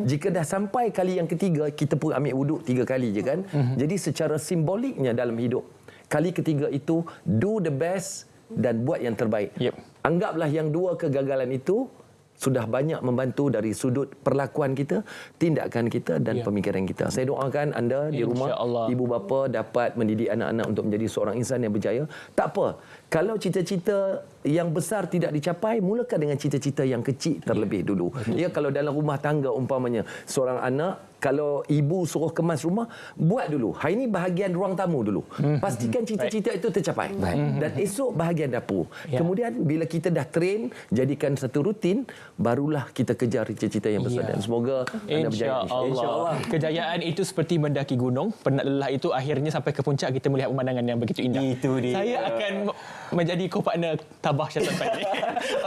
Jika dah sampai kali yang ketiga, kita pun ambil wuduk 3 kali je kan. Jadi secara simboliknya dalam hidup, kali ketiga itu, do the best dan buat yang terbaik. Anggaplah yang 2 kegagalan itu sudah banyak membantu dari sudut perlakuan kita, tindakan kita dan pemikiran kita. Saya doakan anda di rumah, ibu bapa dapat mendidik anak-anak untuk menjadi seorang insan yang berjaya. Tak apa, kalau cita-cita yang besar tidak dicapai, mulakan dengan cita-cita yang kecil terlebih dulu. Ya, kalau dalam rumah tangga umpamanya, seorang anak, kalau ibu suruh kemas rumah, buat dulu. Hari ini bahagian ruang tamu dulu. Pastikan cita-cita itu tercapai. Dan esok bahagian dapur. Kemudian bila kita dah train, jadikan satu rutin, barulah kita kejar cita-cita yang besar. Dan semoga anda berjaya. InsyaAllah. Kejayaan itu seperti mendaki gunung. Penat lelah itu akhirnya sampai ke puncak kita melihat pemandangan yang begitu indah. Itu dia. Saya akan menjadi co-partner Tabah Syaitan Tadi.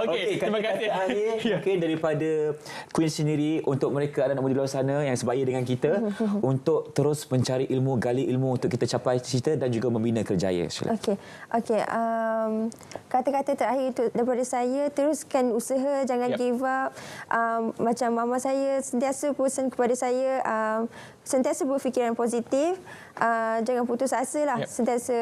Okey, terima kasih. Okey, daripada Queen sendiri, untuk mereka anak muda di luar sana yang sebaya dengan kita untuk terus mencari ilmu, gali ilmu untuk kita capai cita dan juga membina kerjaya. Okey. Kata-kata terakhir itu daripada saya, teruskan usaha, jangan give up. Macam mama saya sentiasa pesan kepada saya, sentiasa berfikiran positif, jangan putus asa lah. Sentiasa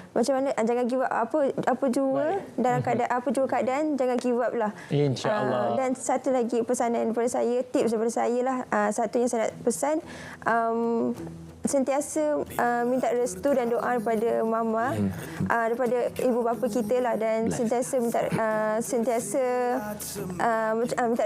macam mana, jangan give up apa jua dalam keadaan apa jua keadaan, jangan give up lah. InsyaAllah. Dan satu lagi pesanan daripada saya, tips daripada saya lah, satu yang saya nak pesan, sentiasa minta restu dan doa daripada mama, daripada ibu bapa kita lah, dan sentiasa minta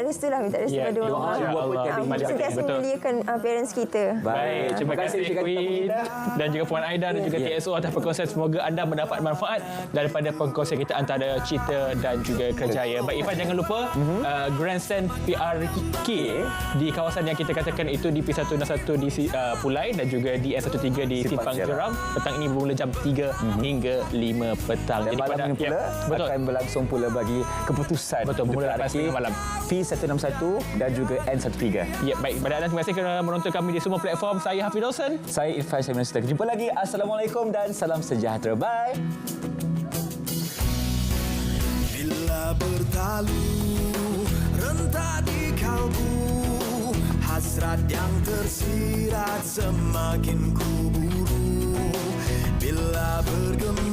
restu pada mama. Sentiasa muliakan parents kita. Baik, terima kasih Queen dan juga Puan Aida dan juga TSO atas perkongsian. Semoga anda mendapat manfaat daripada perkongsian kita antara Cita dan juga Kerjaya. Baik Ifan, jangan lupa Grandstand PRK di kawasan yang kita katakan itu di P161 di Pulai dan juga di S13 di Simpang Jeram. Petang ini bermula jam 3 hingga 5 petang. Dan malam ini pula akan berlangsung pula bagi keputusan. Bermula lepas tengah malam. P161 dan juga N13. Ya, baik. Pada anda, terima kasih kerana menonton kami di semua platform. Saya Hafiz Dawson. Saya Irfan Syamil. Jumpa lagi. Assalamualaikum dan salam sejahtera. Bye. Bila bertalu rentak di kalbu, hasrat yang tersirat semakin kuburu. Bila bergema